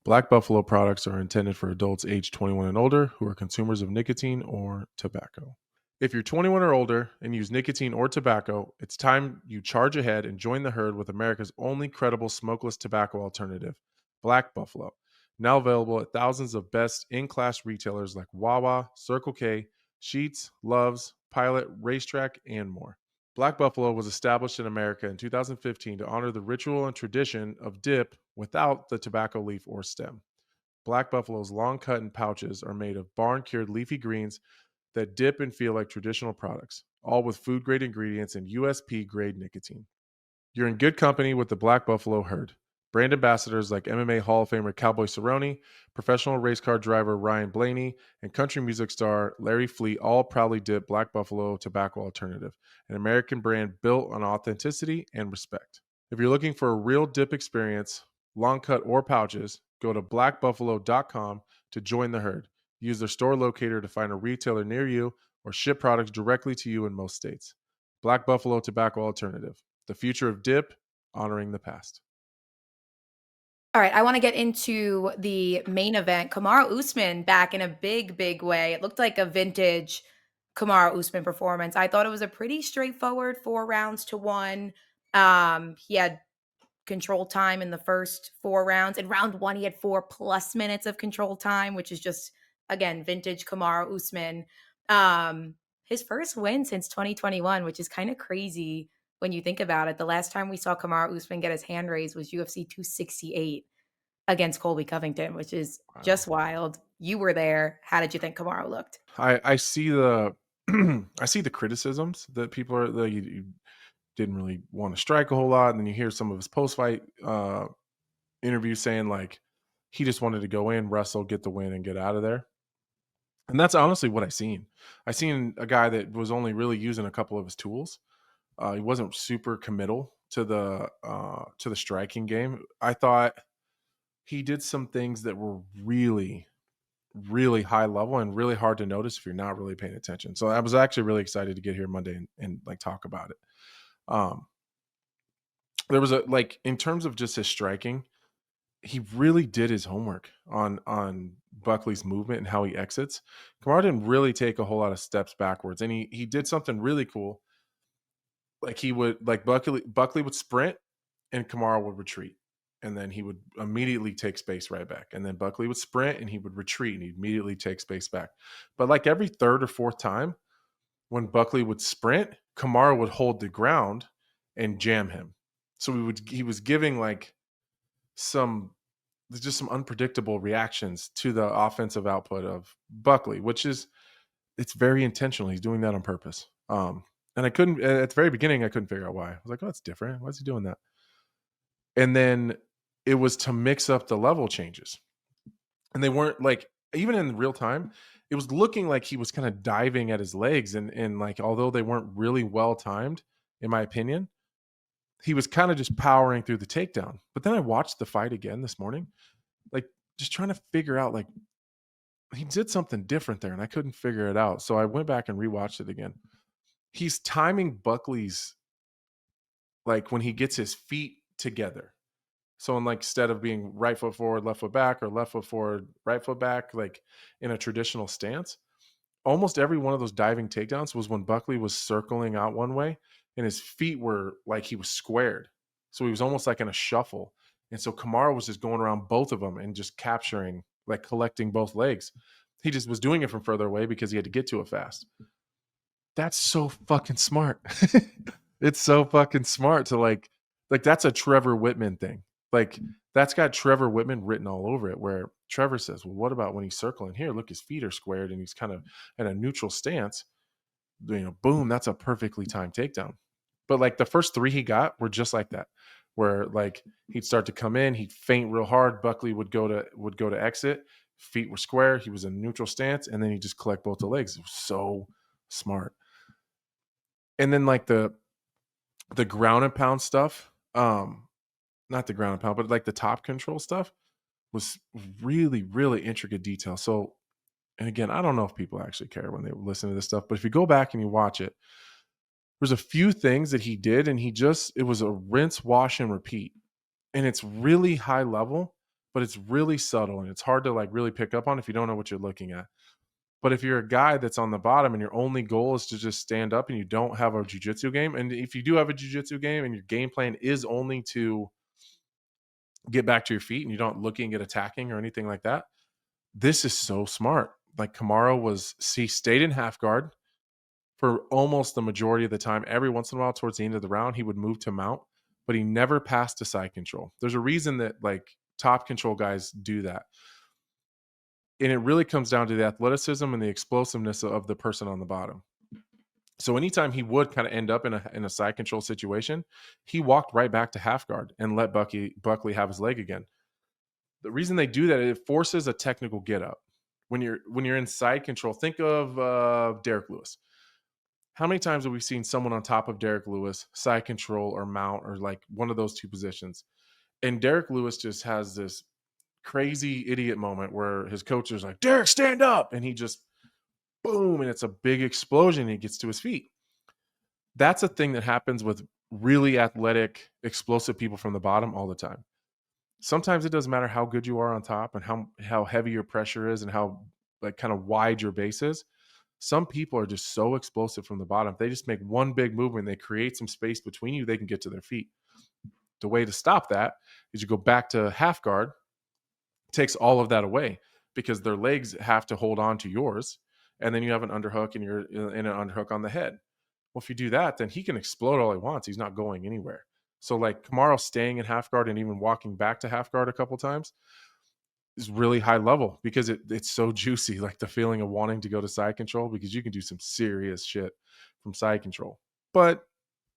Black Buffalo products are intended for adults aged 21 and older who are consumers of nicotine or tobacco. If you're 21 or older and use nicotine or tobacco, it's time you charge ahead and join the herd with America's only credible smokeless tobacco alternative, Black Buffalo. Now available at thousands of best-in-class retailers like Wawa, Circle K, Sheetz, Love's, Pilot, Racetrack, and more. Black Buffalo was established in America in 2015 to honor the ritual and tradition of dip without the tobacco leaf or stem. Black Buffalo's long cut and pouches are made of barn-cured leafy greens that dip and feel like traditional products, all with food-grade ingredients and USP-grade nicotine. You're in good company with the Black Buffalo herd. Brand ambassadors like MMA Hall of Famer Cowboy Cerrone, professional race car driver Ryan Blaney, and country music star Larry Fleet all proudly dip Black Buffalo Tobacco Alternative, an American brand built on authenticity and respect. If you're looking for a real dip experience, long cut or pouches, go to blackbuffalo.com to join the herd. Use their store locator to find a retailer near you or ship products directly to you in most states. Black Buffalo Tobacco Alternative. The future of dip, honoring the past. All right, I want to get into the main event. Kamaru Usman back in a big, big way. It looked like a vintage Kamaru Usman performance. I thought it was a pretty straightforward 4 rounds to 1. He had control time in the first 4 rounds. In round 1, he had 4+ minutes of control time, which is just, again, vintage Kamaru Usman. His first win since 2021, which is kind of crazy when you think about it. The last time we saw Kamaru Usman get his hand raised was UFC 268 against Colby Covington, which is just wild. You were there. How did you think Kamaru looked? I see the I see the criticisms that people are that you didn't really want to strike a whole lot, and then you hear some of his post-fight interviews saying like he just wanted to go in, wrestle, get the win, and get out of there. And that's honestly what I seen. I seen a guy that was only really using a couple of his tools. He wasn't super committal to the striking game. I thought he did some things that were really, really high level and really hard to notice if you're not really paying attention. So I was actually really excited to get here Monday and like talk about it. There was in terms of just his striking, he really did his homework on Buckley's movement and how he exits. Kamaru didn't really take a whole lot of steps backwards, and he did something really cool. Like he would Buckley would sprint and Kamaru would retreat. And then he would immediately take space right back. And then Buckley would sprint and he would retreat and he'd immediately take space back. But like every third or fourth time when Buckley would sprint, Kamaru would hold the ground and jam him. So he was giving like some unpredictable reactions to the offensive output of Buckley, it's very intentional. He's doing that on purpose. And I couldn't, at the very beginning, I couldn't figure out why. I was like, oh, that's different. Why is he doing that? And then it was to mix up the level changes. And they weren't like, even in real time, it was looking like he was kind of diving at his legs. And like, although they weren't really well timed, in my opinion, he was kind of just powering through the takedown. But then I watched the fight again this morning, like just trying to figure out, like, he did something different there and I couldn't figure it out. So I went back and rewatched it again. He's timing Buckley's, like when he gets his feet together. So instead of being right foot forward, left foot back, or left foot forward, right foot back, like in a traditional stance, almost every one of those diving takedowns was when Buckley was circling out one way and his feet were like he was squared. So he was almost like in a shuffle. And so Kamaru was just going around both of them and just capturing, like collecting both legs. He just was doing it from further away because he had to get to it fast. That's so fucking smart. It's so fucking smart to like that's a Trevor Whitman thing. Like that's got Trevor Whitman written all over it, where Trevor says, well, what about when he's circling here? Look, his feet are squared and he's kind of in a neutral stance. Boom, that's a perfectly timed takedown. But like the first 3 he got were just like that, where like he'd start to come in, he'd feint real hard. Buckley would go to exit. Feet were square. He was in a neutral stance, and then he'd just collect both the legs. It was so smart. And then like the ground and pound stuff, not the ground and pound, but like the top control stuff was really, really intricate detail. So, and again, I don't know if people actually care when they listen to this stuff, but if you go back and you watch it, there's a few things that he did and it was a rinse, wash, and repeat. And it's really high level, but it's really subtle and it's hard to like really pick up on if you don't know what you're looking at. But if you're a guy that's on the bottom and your only goal is to just stand up and you don't have a jiu-jitsu game, and if you do have a jiu-jitsu game and your game plan is only to get back to your feet and you're not looking at attacking or anything like that, this is so smart. Like Kamaru he stayed in half guard for almost the majority of the time. Every once in a while towards the end of the round, he would move to mount, but he never passed to side control. There's a reason that like top control guys do that. And it really comes down to the athleticism and the explosiveness of the person on the bottom. So anytime he would kind of end up in a side control situation, he walked right back to half guard and let Buckley have his leg again. The reason they do that, it forces a technical get up. When you're in side control, think of Derek Lewis. How many times have we seen someone on top of Derek Lewis, side control or mount, or like one of those two positions? And Derek Lewis just has this crazy idiot moment where his coach is like, Derek, stand up. And he just, boom, and it's a big explosion. And he gets to his feet. That's a thing that happens with really athletic, explosive people from the bottom all the time. Sometimes it doesn't matter how good you are on top and how heavy your pressure is and how like kind of wide your base is. Some people are just so explosive from the bottom. If they just make one big movement, they create some space between you, they can get to their feet. The way to stop that is you go back to half guard. It takes all of that away because their legs have to hold on to yours. And then you have an underhook and you're in an underhook on the head. Well, if you do that, then he can explode all he wants. He's not going anywhere. So like Kamaru staying in half guard and even walking back to half guard a couple times is really high level because it's so juicy, like the feeling of wanting to go to side control, because you can do some serious shit from side control. But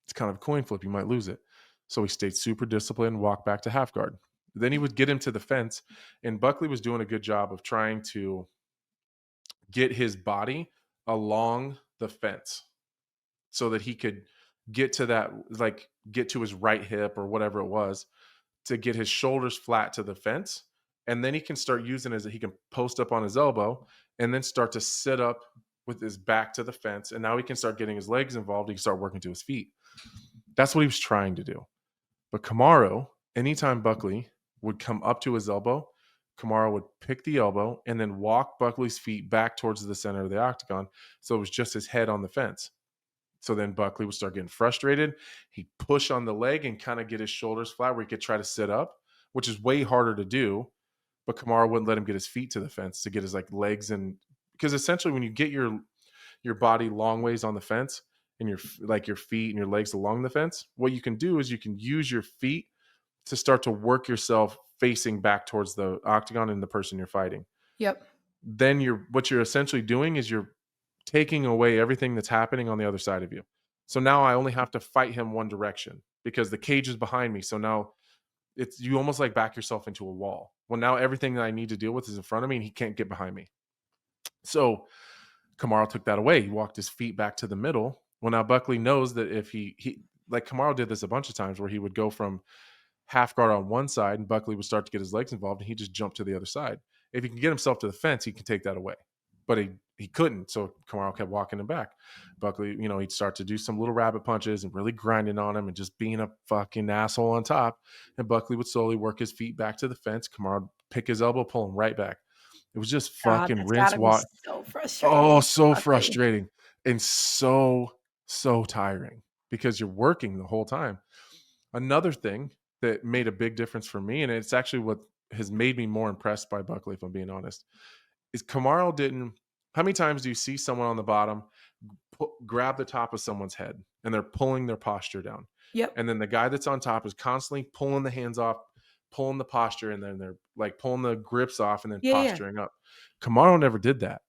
it's kind of a coin flip. You might lose it. So he stayed super disciplined, walked back to half guard. Then he would get him to the fence, and Buckley was doing a good job of trying to get his body along the fence so that he could get to that, like get to his right hip or whatever it was, to get his shoulders flat to the fence. And then he can start using he can post up on his elbow and then start to sit up with his back to the fence. And now he can start getting his legs involved. He can start working to his feet. That's what he was trying to do. But Kamaru, anytime Buckley would come up to his elbow, Kamaru would pick the elbow and then walk Buckley's feet back towards the center of the octagon. So it was just his head on the fence. So then Buckley would start getting frustrated. He'd push on the leg and kind of get his shoulders flat where he could try to sit up, which is way harder to do. But Kamaru wouldn't let him get his feet to the fence to get his like legs in, because essentially when you get your body long ways on the fence and your feet and your legs along the fence, what you can do is you can use your feet to start to work yourself facing back towards the octagon and the person you're fighting. Yep. Then what you're essentially doing is you're taking away everything that's happening on the other side of you. So now I only have to fight him one direction because the cage is behind me. So now you almost like back yourself into a wall. Well, now everything that I need to deal with is in front of me and he can't get behind me. So Kamaru took that away. He walked his feet back to the middle. Well, now Buckley knows that if he like Kamaru did this a bunch of times where he would go from half guard on one side and Buckley would start to get his legs involved and he just jumped to the other side. If he can get himself to the fence, he can take that away. But he couldn't. So Kamaru kept walking him back. Buckley, he'd start to do some little rabbit punches and really grinding on him and just being a fucking asshole on top. And Buckley would slowly work his feet back to the fence. Kamaru would pick his elbow, pull him right back. It was just fucking rinse, wash. So frustrating. Oh, so frustrating and so tiring because you're working the whole time. Another thing that made a big difference for me, and it's actually what has made me more impressed by Buckley, if I'm being honest, is Kamaru didn't. How many times do you see someone on the bottom grab the top of someone's head and they're pulling their posture down? Yep. And then the guy that's on top is constantly pulling the hands off, pulling the posture, and then they're like pulling the grips off and then posturing up. Kamaru never did that.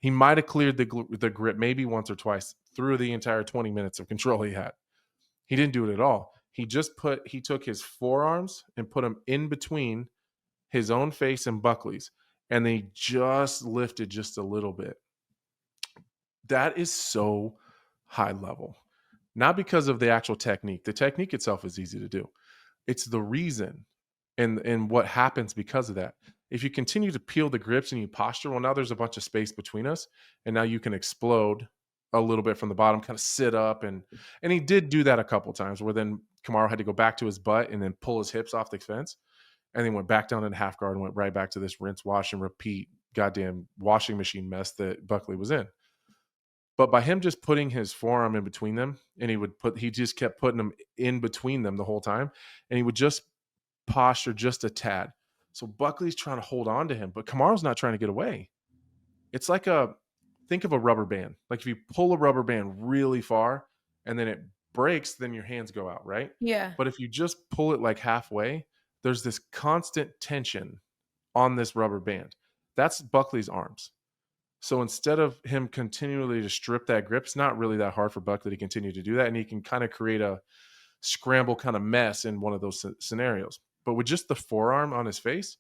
He might have cleared the grip maybe once or twice through the entire 20 minutes of control he had. He didn't do it at all. He took his forearms and put them in between his own face and Buckley's, and they just lifted just a little bit. That is so high level. Not because of the actual technique. The technique itself is easy to do. It's the reason and what happens because of that. If you continue to peel the grips and you posture, well, now there's a bunch of space between us, and now you can explode a little bit from the bottom, kind of sit up. And he did do that a couple times where then Kamaru had to go back to his butt and then pull his hips off the fence. And then went back down in half guard and went right back to this rinse, wash, and repeat goddamn washing machine mess that Buckley was in. But by him just putting his forearm in between them, and he just kept putting them in between them the whole time, and he would just posture just a tad. So Buckley's trying to hold on to him, but Kamaru's not trying to get away. It's like think of a rubber band. Like if you pull a rubber band really far and then it breaks, then your hands go out, right? Yeah. But if you just pull it like halfway, there's this constant tension on this rubber band. That's Buckley's arms. So instead of him continually to strip that grip, it's not really that hard for Buckley to continue to do that. And he can kind of create a scramble kind of mess in one of those scenarios. But with just the forearm on his face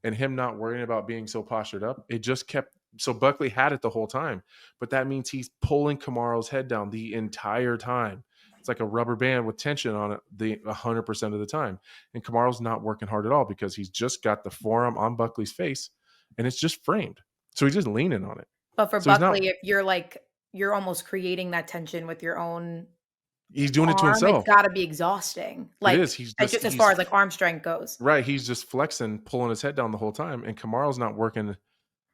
and him not worrying about being so postured up, it just kept. So Buckley had it the whole time, but that means he's pulling Kamaru's head down the entire time. It's like a rubber band with tension on it the 100% of the time. And Kamaru's not working hard at all because he's just got the forearm on Buckley's face and it's just framed. So he's just leaning on it. But for So he's not. Buckley, if you're almost creating that tension with your own He's doing it to arm, himself. it's got to be exhausting. Like, It is. He's just as far as like arm strength goes. Right. He's just flexing, pulling his head down the whole time. And Kamaru's not working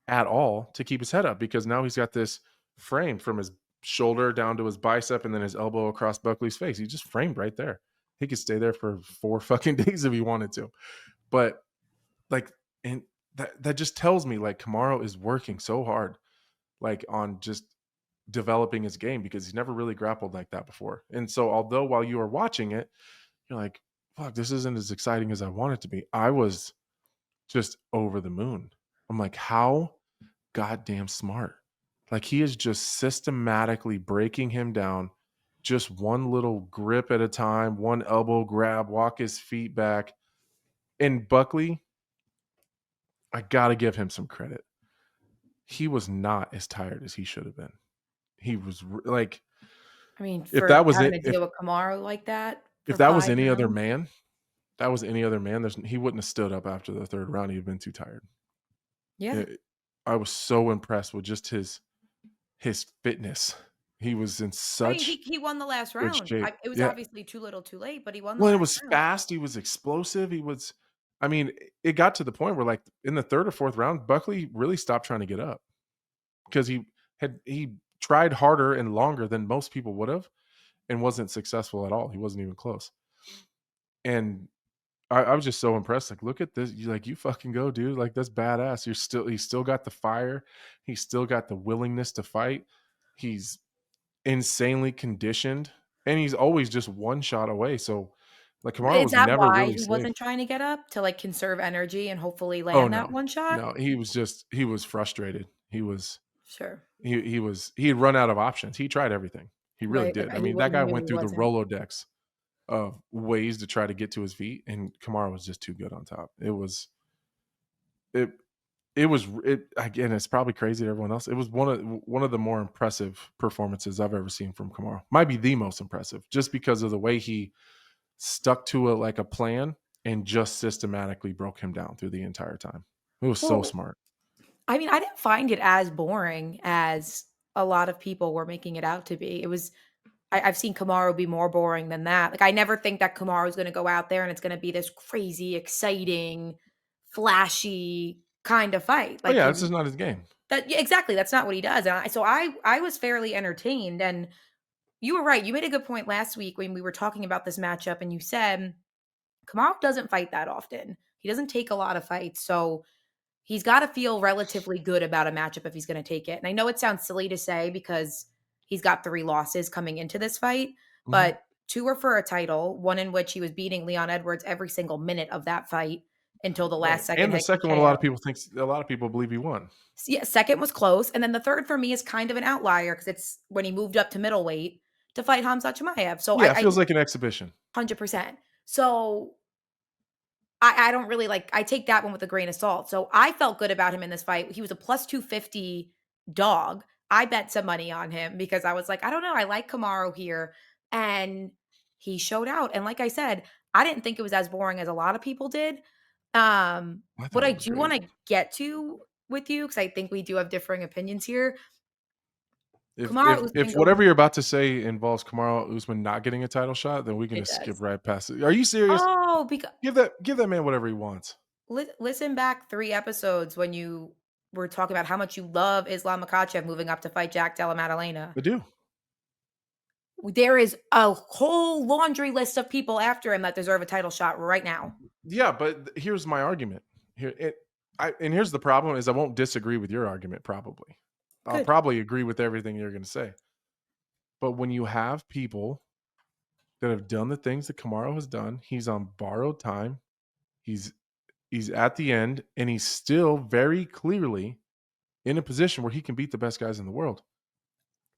at all to keep his head up because now he's got this frame from his shoulder down to his bicep and then his elbow across Buckley's face. He's just framed right there. He could stay there for 4 fucking days if he wanted to. But like, and that just tells me like Kamaru is working so hard, like on just developing his game because he's never really grappled like that before. And so although while you are watching it, you're like, fuck, this isn't as exciting as I want it to be. I was just over the moon. I'm like, how goddamn smart. Like he is just systematically breaking him down, just one little grip at a time, one elbow grab, walk his feet back. And Buckley, I got to give him some credit. He was not as tired as he should have been. He was like, I mean, if that was having it, to deal with Kamaru like that, if that was any other man, he wouldn't have stood up after the third round. He'd have been too tired. Yeah. I was so impressed with just his fitness. He was in such. I mean, he won the last round. shape. It was obviously too little, too late, but he won. Well, it was fast. He was explosive. He was. I mean, it got to the point where, like, in the third or fourth round, Buckley really stopped trying to get up because he tried harder and longer than most people would have, and wasn't successful at all. He wasn't even close. And I was just so impressed. Like, look at this. You fucking go, dude. Like, that's badass. He's still got the fire. He's still got the willingness to fight. He's insanely conditioned, and he's always just one shot away. So, like, Kamaru was never really he safe. wasn't trying to get up to like conserve energy and hopefully land that one shot? No, he was frustrated. He was Sure. he had run out of options. He tried everything. He really did. I mean, that guy went through the Rolodex of ways to try to get to his feet, and Kamaru was just too good on top. Again, it's probably crazy to everyone else. It was one of the more impressive performances I've ever seen from Kamaru. Might be the most impressive, just because of the way he stuck to a plan and just systematically broke him down through the entire time. It was so smart. I mean, I didn't find it as boring as a lot of people were making it out to be. It was. I've seen Kamaru be more boring than that. Like, I never think that Kamaru is going to go out there and it's going to be this crazy, exciting, flashy kind of fight. Like, this is not his game. Exactly. That's not what he does. And I was fairly entertained. And you were right. You made a good point last week when we were talking about this matchup, and you said Kamaru doesn't fight that often. He doesn't take a lot of fights. So he's got to feel relatively good about a matchup if he's going to take it. And I know it sounds silly to say because he's got 3 losses coming into this fight, but 2 were for a title, one in which he was beating Leon Edwards every single minute of that fight until the last second. And the second one, a lot of people believe he won. Yeah, second was close. And then the third for me is kind of an outlier because it's when he moved up to middleweight to fight Khamzat Chimaev. So it feels like an exhibition. 100%. So I don't really I take that one with a grain of salt. So I felt good about him in this fight. He was a plus 250 dog. I bet some money on him because I was like, I don't know. I like Kamaru here. And he showed out. And like I said, I didn't think it was as boring as a lot of people did. What I do want to get to with you, because I think we do have differing opinions here. If whatever you're about to say involves Kamaru Usman not getting a title shot, then we can just skip right past it. Are you serious? Oh, because give that man whatever he wants. Listen back 3 episodes when you were talking about how much you love Islam Makhachev moving up to fight Jack Della Maddalena. I do. There is a whole laundry list of people after him that deserve a title shot right now. Yeah, but here's my argument. And here's the problem is I won't disagree with your argument probably. Good. I'll probably agree with everything you're going to say. But when you have people that have done the things that Kamaru has done, he's on borrowed time. He's He's at the end, and he's still very clearly in a position where he can beat the best guys in the world.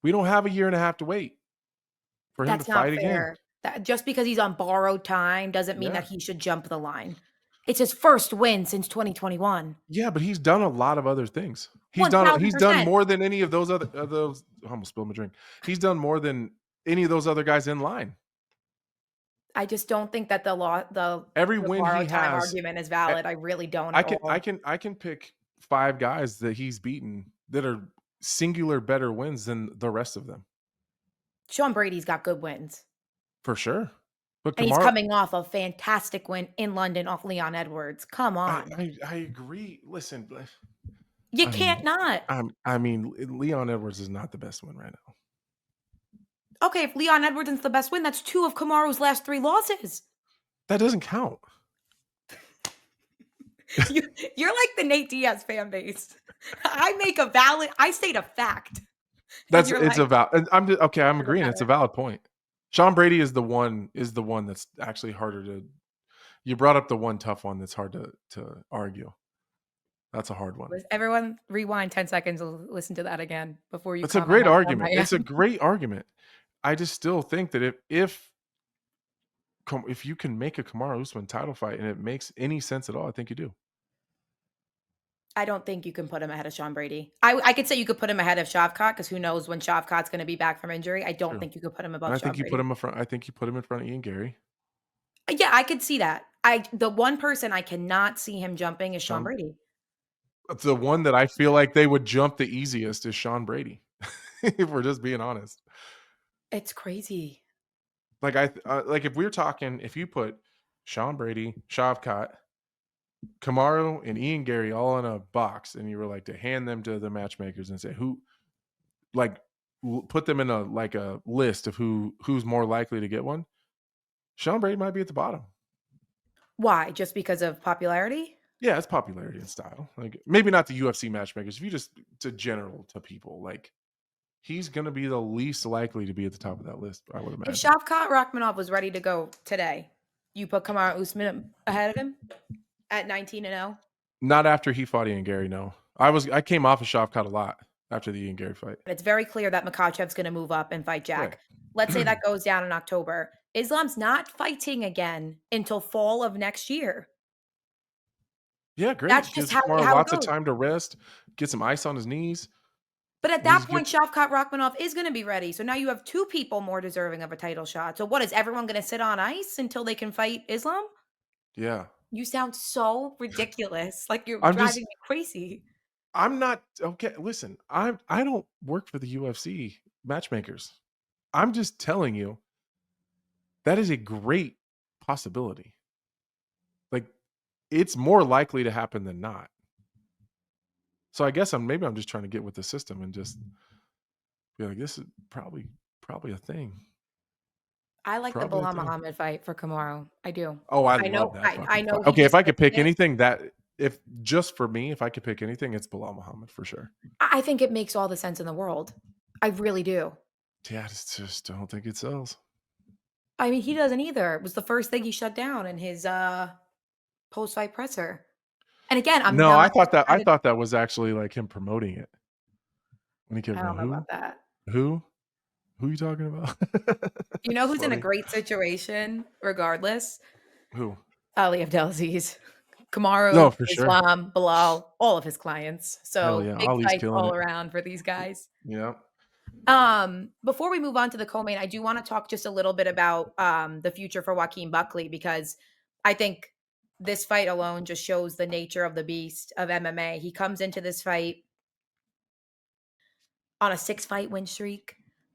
We don't have a year and a half to wait for him to That's not fight again. fair. That just because he's on borrowed time doesn't mean Yeah. that he should jump the line. It's his first win since 2021. Yeah, but he's done a lot of other things. He's done 1000%. more than any of those other those. I almost spilled my drink. He's done more than any of those other guys in line. I just don't think that Every the win he borrowed time has, argument is valid. I really don't I at all. can pick 5 guys that he's beaten that are singular better wins than the rest of them. Sean Brady's got good wins. For sure. But And he's Kamaru, coming off a fantastic win in London off Leon Edwards. Come on. I agree. Listen, You I can't mean, not. I mean, Leon Edwards is not the best one right now. Okay, if Leon Edwards is the best win, that's 2 of Kamaru's last 3 losses. That doesn't count. You're like the Nate Diaz fan base. I state a fact. That's you're it's like, a valid. I'm just, okay. I'm agreeing. It's a matter. valid point. Sean Brady is the one that's actually harder to. You brought up the one tough one that's hard to argue. That's a hard one. Everyone rewind 10 seconds and listen to that again before you It's a comment great on argument. my It's a end. great argument. I just still think that if you can make a Kamaru Usman title fight and it makes any sense at all, I think you do. I don't think you can put him ahead of Sean Brady. I could say you could put him ahead of Shavkat because who knows when Shavkat's going to be back from injury. I don't True. think you could put him And above I Sean think you Brady. put him in front. I think you put him in front of Ian Gary. Yeah, I could see that. The one person I cannot see him jumping is Sean Brady. The one that I feel like they would jump the easiest is Sean Brady. If we're just being honest. It's crazy. Like like if we're talking, if you put Sean Brady, Shavkat, Kamaru, and Ian Gary all in a box, and you were like to hand them to the matchmakers and say who, like, put them in a list of who's more likely to get one. Sean Brady might be at the bottom. Why? Just because of popularity? Yeah, it's popularity and style. Like maybe not the UFC matchmakers. If you just to general to people, like he's gonna be the least likely to be at the top of that list, I would imagine. If Shavkat Rakhmonov was ready to go today, you put Kamaru Usman ahead of him at 19-0? Not after he fought Ian Gary, no. I came off of Shavkat a lot after the Ian Gary fight. It's very clear that Makhachev's going to move up and fight Jack. Right. Let's say that goes down in October. Islam's not fighting again until fall of next year. Yeah, great. That's just Gives how Kamaru it lots of goes. time to rest, get some ice on his knees. But at that point, Shavkat Rakhmonov is going to be ready. So now you have 2 people more deserving of a title shot. So what, is everyone going to sit on ice until they can fight Islam? Yeah. You sound so ridiculous. Like you're I'm driving me crazy. I'm not okay. Listen, I don't work for the UFC matchmakers. I'm just telling you that is a great possibility. Like it's more likely to happen than not. So I guess I'm just trying to get with the system and just be like, this is probably a thing. I like Probably a the Bilal thing. Muhammad fight for Kamaru. I do. Oh, I know. love that. I know. Okay, if I could pick anything, if just for me, if I could pick anything, it's Bilal Muhammad for sure. I think it makes all the sense in the world. I really do. Yeah, I just don't think it sells. I mean, he doesn't either. It was the first thing he shut down in his post-fight presser. And again, I thought that was actually like him promoting it. When he kept I don't know about that. Who are you talking about? You know who's in a great situation regardless? Who? Ali Abdelaziz. Kamaru, No, for sure. Islam, Bilal, all of his clients. So yeah, big Ali's fights killing all it. around for these guys. Yeah. Before we move on to the co-main, I do want to talk just a little bit about the future for Joaquin Buckley, because I think this fight alone just shows the nature of the beast of MMA. He comes into this fight on a 6-fight win streak.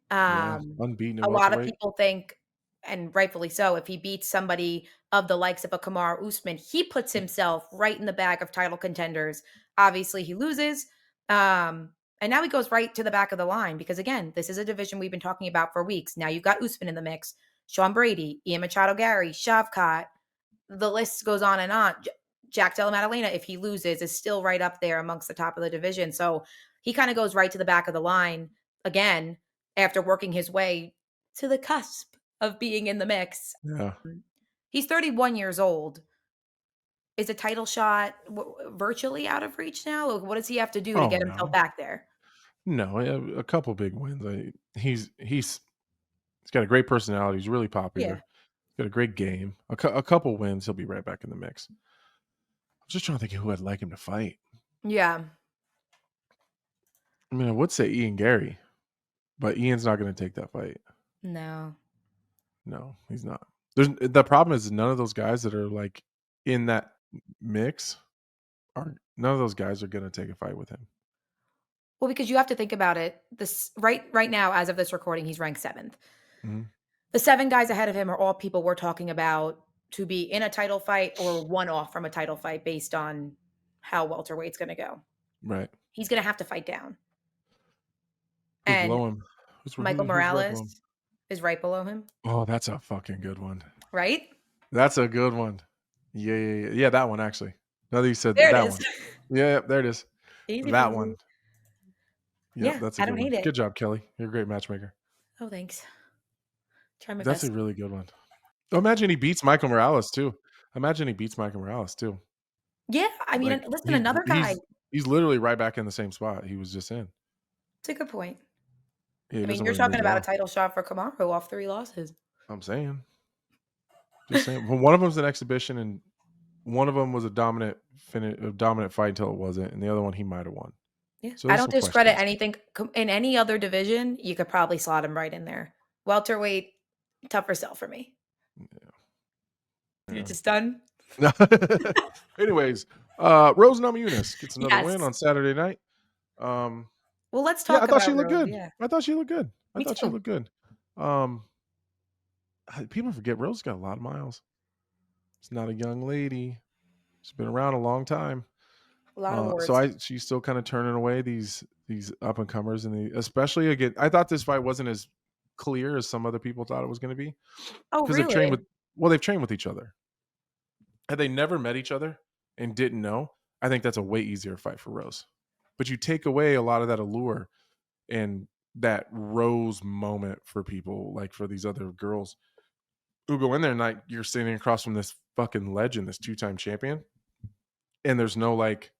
Unbeaten. A lot of people think, and rightfully so, if he beats somebody of the likes of a Kamaru Usman, he puts himself right in the bag of title contenders. Obviously, he loses. And now he goes right to the back of the line because, again, this is a division we've been talking about for weeks. Now you've got Usman in the mix, Sean Brady, Ian Machado Gary, Shavkat. The list goes on and on. Jack Della Maddalena, if he loses, is still right up there amongst the top of the division. So he kind of goes right to the back of the line again after working his way to the cusp of being in the mix. Yeah. He's 31 years old. is a title shot virtually out of reach now? Like, what does he have to do to Oh get himself no, back there? no, a couple big wins. He's got a great personality. He's really popular. Yeah. He's got a great game. A couple wins, he'll be right back in the mix. I'm just trying to think of who I'd like him to fight. Yeah. I mean, I would say Ian Gary, but Ian's not going to take that fight. No. No, he's not. The problem is none of those guys that are like in that mix none of those guys are going to take a fight with him. Well, because you have to think about it. This right now, as of this recording, he's ranked 7th. Mm-hmm. The 7 guys ahead of him are all people we're talking about to be in a title fight or one off from a title fight based on how welterweight's going to go. Right. He's going to have to fight down. Who's And below him? Michael Who's right below Morales him? is right below him, Oh, that's a fucking good one. right? That's a good one. Yeah, that one actually. Now that you said There it that is. one. Yeah, there it is. Easy That peasy. one. Yeah, That's a I good don't one. hate it. Good job, Kelly. You're a great matchmaker. Oh, thanks. Try my That's best. a really good one. Oh, imagine he beats Michael Morales too. Yeah, I mean, Like listen, another guy. he's literally right back in the same spot he was just in. It's a good point. Yeah, he I mean, doesn't you're really talking move about a well. title shot for Kamaru off 3 losses. I'm saying. Just saying. Well, one of them's an exhibition, and one of them was a dominant fight until it wasn't, and the other one he might have won. Yeah, So I there's don't some discredit questions. anything in any other division. You could probably slot him right in there. Welterweight, tougher sell for me. You're Yeah. just done. Anyways, Rose Namajunas gets another win Yes. on Saturday night. Well, let's Yeah, talk I thought she about looked Rose. good. Yeah, I thought she looked good. me too. People forget Rose got a lot of miles. It's not a young lady. She's been around a long time. A lot of words. She's still kind of turning away these up and comers, and especially again. I thought this fight wasn't as clear as some other people thought it was going to be Oh, because really? they've trained with each other. Had they never met each other and didn't know, I think that's a way easier fight for Rose. But you take away a lot of that allure and that Rose moment for people, like for these other girls who go in there and like you're sitting across from this fucking legend, this 2-time champion, and there's no like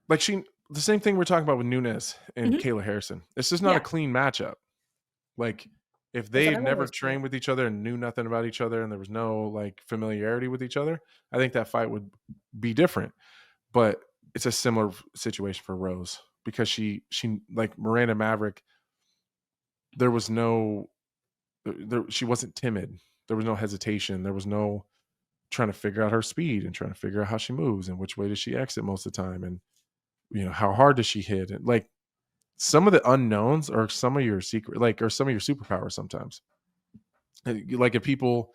the same thing we're talking about with Nunes and Mhm. Kayla Harrison. It's just not Yeah. a clean matchup. Like if There's they had another never worse for trained it. with each other and knew nothing about each other and there was no like familiarity with each other, I think that fight would be different. But it's a similar situation for Rose because she like Miranda Maverick, there was no she wasn't timid. There was no hesitation. There was no trying to figure out her speed and trying to figure out how she moves and which way does she exit most of the time and how hard does she hit, and like some of the unknowns are some of your secret, like, or some of your superpowers sometimes. Like if people,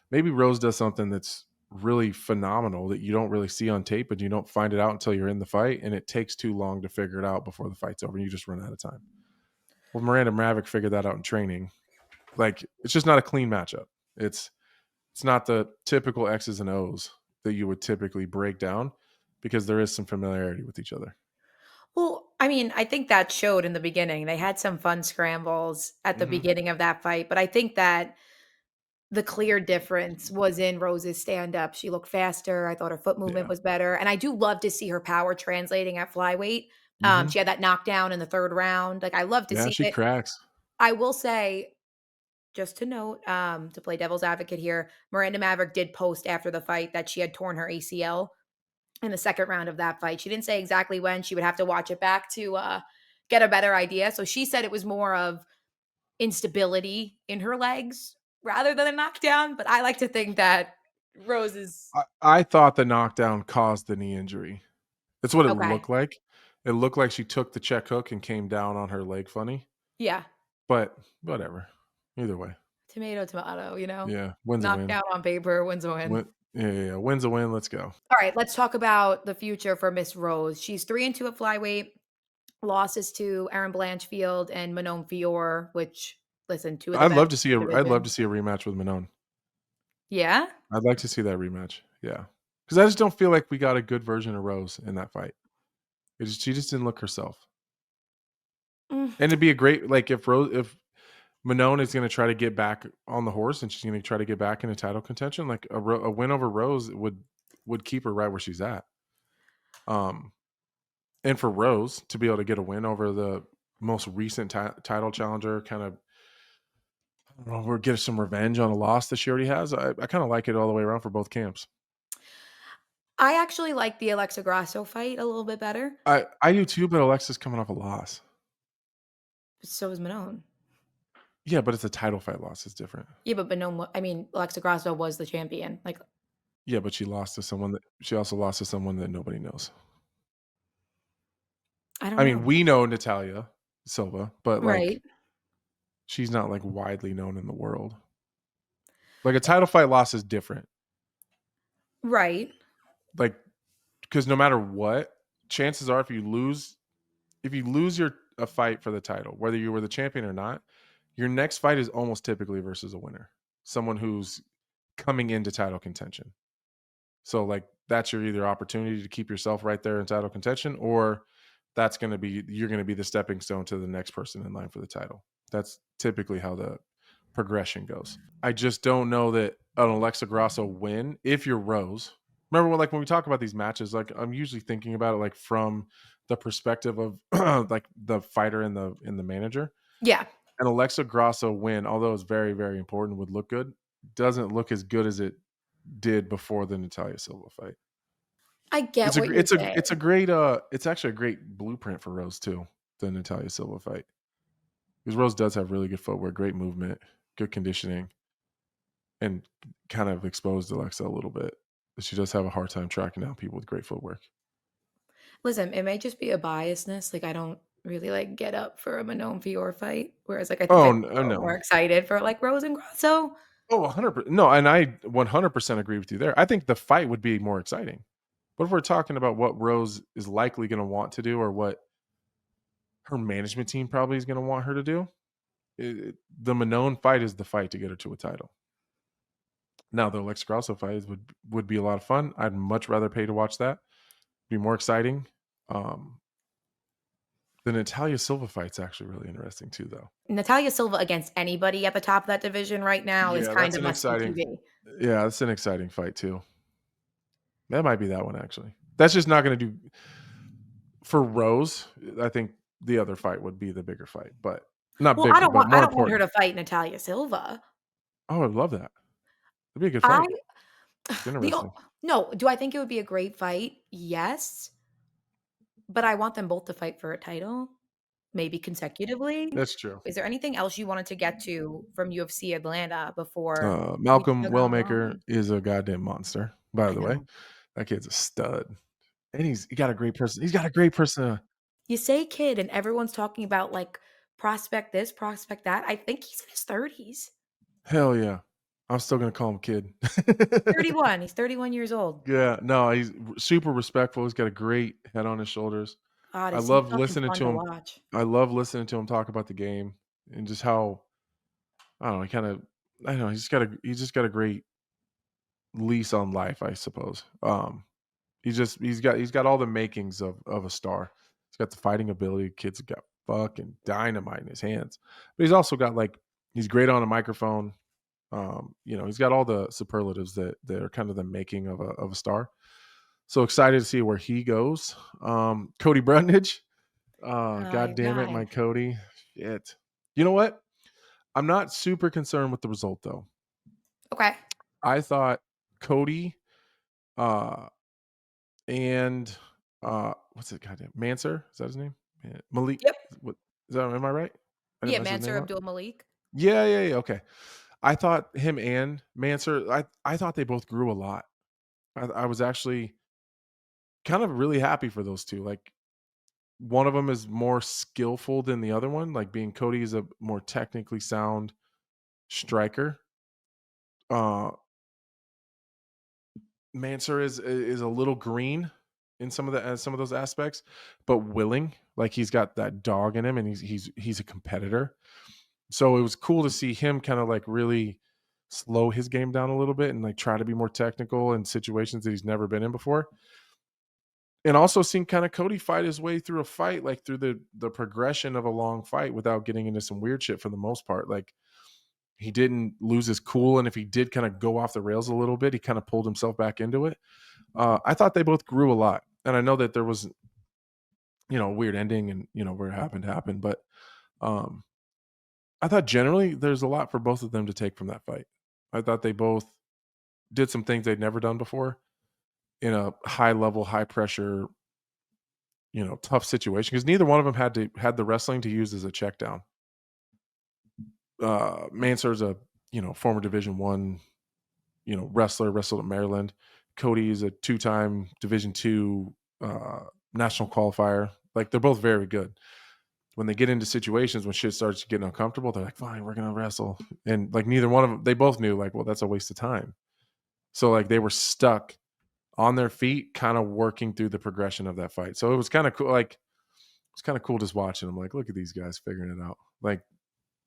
maybe Rose does something that's really phenomenal that you don't really see on tape, but you don't find it out until you're in the fight, and it takes too long to figure it out before the fight's over, and you just run out of time. Well, Miranda Maverick figured that out in training. Like it's just not a clean matchup. It's not the typical X's and O's that you would typically break down because there is some familiarity with each other. Well, I mean, I think that showed in the beginning. They had some fun scrambles at the Mm-hmm. beginning of that fight, but I think that the clear difference was in Rose's stand-up. She looked faster. I thought her foot movement Yeah. was better, and I do love to see her power translating at flyweight. Mm-hmm. She had that knockdown in the 3rd round. Like, I love to Yeah, see she it. cracks. I will say, just to note, to play devil's advocate here, Miranda Maverick did post after the fight that she had torn her ACL in the 2nd round of that fight. She didn't say exactly when. She would have to watch it back to get a better idea. So she said it was more of instability in her legs rather than a knockdown. But I like to think that Rose is I thought the knockdown caused the knee injury. That's what it okay. looked like. It looked like she took the check hook and came down on her leg funny. Yeah. But whatever. Either way. Tomato, tomato, Yeah. Wins a win. knockdown on paper, wins a win. Yeah. Wins a win. Let's go. All right, let's talk about the future for Miss Rose. She's 3-2 at flyweight. Losses to Erin Blanchfield and Manon Fiore, which listen, 2 of the I'd best love to see in the I'd love division. to see a rematch with Manon. Yeah? I'd like to see that rematch. Yeah. Because I just don't feel like we got a good version of Rose in that fight. She just didn't look herself. Mm. And it'd be a great, like if Manon is going to try to get back on the horse and she's going to try to get back into title contention, like a win over Rose would would keep her right where she's at. And for Rose to be able to get a win over the most recent title challenger, kind of, I don't know, or get some revenge on a loss that she already has. I kind of like it all the way around for both camps. I actually like the Alexa Grasso fight a little bit better. I do too, but Alexa's coming off a loss. So is Manon. Yeah, but it's a title fight loss. It's different. Yeah, but Manon, I mean, Alexa Grasso was the champion. Like, yeah, but she lost to someone that she also lost to someone that nobody knows. I mean, we know Natalia Silva, but like, right. she's not like widely known in the world. Like a title fight loss is different. Right. Like, because no matter what, chances are if you lose a fight for the title, whether you were the champion or not, your next fight is almost typically versus a winner, someone who's coming into title contention. So like that's your either opportunity to keep yourself right there in title contention, or you're going to be the stepping stone to the next person in line for the title. That's typically how the progression goes. I just don't know that an Alexa Grasso win, if you're Rose. Remember when we talk about these matches, like I'm usually thinking about it like from the perspective of like the fighter and the manager. Yeah. An Alexa Grasso win, although it's very, very important, would look good, doesn't look as good as it did before the Natalia Silva fight. I get what you're saying. It's a great it's actually a great blueprint for Rose too, the Natalia Silva fight. Because Rose does have really good footwork, great movement, good conditioning, and kind of exposed Alexa a little bit. But she does have a hard time tracking down people with great footwork. Listen, it may just be a biasness. Like I don't really like get up for a Manon Fior fight. Whereas like I think I'm more excited for like Rose and Grasso. Oh, 100%. No, and I 100% agree with you there. I think the fight would be more exciting. But if we're talking about what Rose is likely going to want to do, or what her management team probably is going to want her to do, the Manon fight is the fight to get her to a title. Now, the Alexa Grasso fight would be a lot of fun. I'd much rather pay to watch that. Be more exciting. The Natalia Silva fight's actually really interesting too, though. Natalia Silva against anybody at the top of that division right now is kind of exciting. TV. Yeah, that's an exciting fight too. That might be that one actually. That's just not going to do for Rose. I think the other fight would be the bigger fight, but not bigger. I don't want her to fight Natalia Silva. Oh, I'd love that. It'd be a good fight. Interesting. No, do I think it would be a great fight? Yes. But I want them both to fight for a title, maybe consecutively. That's true. Is there anything else you wanted to get to from UFC Atlanta before? Malcolm Wellmaker is a goddamn monster, by the way. That kid's a stud. And he got a great person. He's got a great person. You say kid, and everyone's talking about like prospect this, prospect that. I think he's in his 30s. Hell yeah. I'm still going to call him kid. 31. He's 31 years old. Yeah. No, he's super respectful. He's got a great head on his shoulders. I love listening to him. I love listening to him talk about the game and just how, I don't know, he's just got a great lease on life, I suppose. He's got all the makings of a star. He's got the fighting ability. Kid's got fucking dynamite in his hands. But he's also got he's great on a microphone. He's got all the superlatives that are kind of the making of a star. So excited to see where he goes. Cody Brundage. God damn it, my Cody. Shit. You know what? I'm not super concerned with the result though. Okay. I thought Cody and what's it? Goddamn, Mansur? Is that his name? Malik. Yep. Am I right? Yeah, Mansur Abdul-Malik. Yeah. Okay. I thought him and Mansur, I thought they both grew a lot. I was actually kind of really happy for those two. Like one of them is more skillful than the other one. Like being Cody is a more technically sound striker. Mansur is a little green in some of those aspects, but willing. Like he's got that dog in him, and he's a competitor. So it was cool to see him kind of like really slow his game down a little bit and like try to be more technical in situations that he's never been in before. And also seeing kind of Cody fight his way through a fight, like through the progression of a long fight without getting into some weird shit for the most part. Like he didn't lose his cool. And if he did kind of go off the rails a little bit, he kind of pulled himself back into it. I thought they both grew a lot, and I know that there was, a weird ending, and where it happened, but um, I thought generally there's a lot for both of them to take from that fight. I thought they both did some things they'd never done before in a high level, high pressure, tough situation, because neither one of them had the wrestling to use as a check down. Mansur's a former Division 1 wrestler, wrestled at Maryland. Cody is a 2-time Division 2 national qualifier. Like, they're both very good. When they get into situations when shit starts getting uncomfortable, they're like, fine, we're gonna wrestle. And like, neither one of them, they both knew, like, well, that's a waste of time. So like, they were stuck on their feet, kind of working through the progression of that fight. So it was kind of cool. Like, it's kind of cool just watching them. Like, look at these guys figuring it out. Like,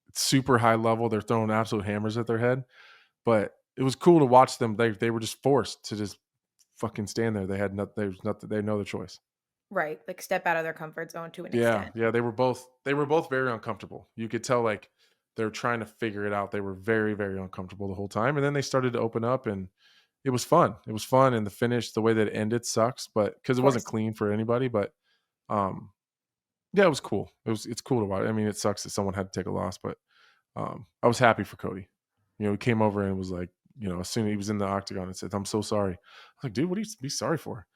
it's super high level. They're throwing absolute hammers at their head, but it was cool to watch them. They were just forced to just fucking stand there. They had nothing. There's nothing. They had no other choice. Right. Like step out of their comfort zone to an Yeah, extent. yeah. They were both very uncomfortable. You could tell, like, they're trying to figure it out. They were very, very uncomfortable the whole time, and then they started to open up, and it was fun. It was fun, and the finish, the way that it ended, sucks, but because Of it wasn't course. clean for anybody. But um, yeah, it was cool. It's cool to watch. I mean, it sucks that someone had to take a loss, but I was happy for Cody. He came over and was like, as soon as he was in the octagon and said, "I'm so sorry." I was like, dude, what are you be sorry for?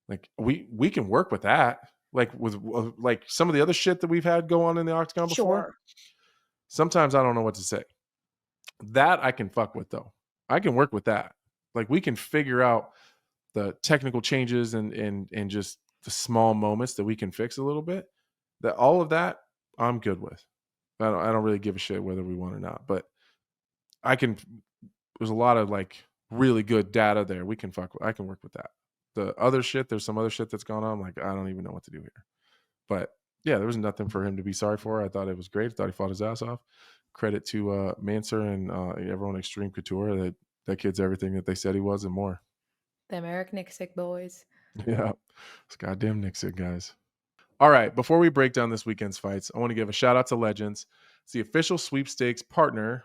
Like, we can work with that. Like, with like some of the other shit that we've had go on in the octagon before. Sure. Sometimes I don't know what to say. That I can fuck with, though. I can work with that. Like, we can figure out the technical changes and just the small moments that we can fix a little bit. That all of that I'm good with. I don't really give a shit whether we won or not. But I can. There's a lot of like really good data there. I can work with that. The other shit, there's some other shit that's gone on. Like, I don't even know what to do here. But yeah, there was nothing for him to be sorry for. I thought it was great. I thought he fought his ass off. Credit to Mansur and everyone at Extreme Couture. That kid's everything that they said he was and more. Them Eric Nixick boys. Yeah, it's goddamn Nixon, guys. All right, before we break down this weekend's fights, I want to give a shout out to Legendz. It's the official sweepstakes partner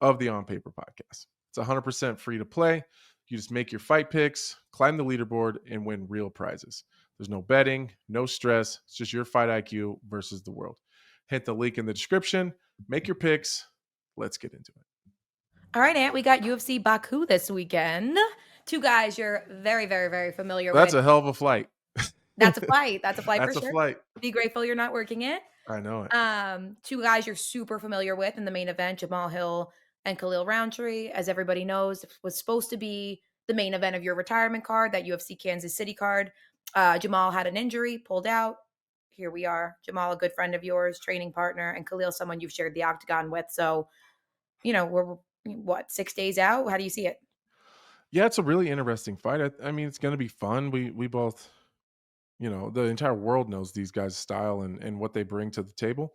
of the On Paper podcast. It's 100% free to play. You just make your fight picks, climb the leaderboard, and win real prizes. There's no betting, no stress. It's just your fight IQ versus the world. Hit the link in the description. Make your picks. Let's get into it. All right, Ant, we got UFC Baku this weekend. Two guys you're very, very, very familiar That's with. a hell of a flight. That's a flight. That's a flight for That's a sure. flight. Be grateful you're not working it. I know it. Two guys you're super familiar with in the main event, Jamahal and Khalil Rountree, as everybody knows, was supposed to be the main event of your retirement card, that UFC Kansas City card. Jamahal had an injury, pulled out. Here we are. Jamahal, a good friend of yours, training partner, and Khalil, someone you've shared the octagon with. So, we're 6 days out? How do you see it? Yeah, it's a really interesting fight. I mean, it's going to be fun. We both, the entire world knows these guys' style and what they bring to the table.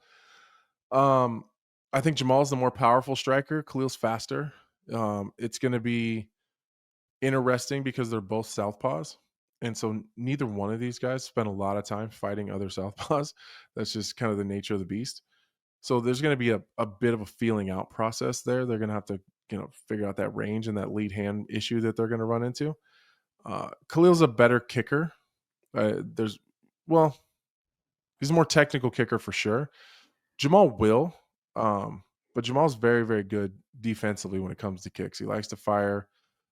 I think Jamal's the more powerful striker. Khalil's faster. It's going to be interesting because they're both southpaws, and so neither one of these guys spent a lot of time fighting other southpaws. That's just kind of the nature of the beast. So there's going to be a bit of a feeling out process there. They're going to have to figure out that range and that lead hand issue that they're going to run into. Khalil's a better kicker. He's a more technical kicker for sure. Jamal will, but Jamal's very, very good defensively when it comes to kicks. He likes to fire,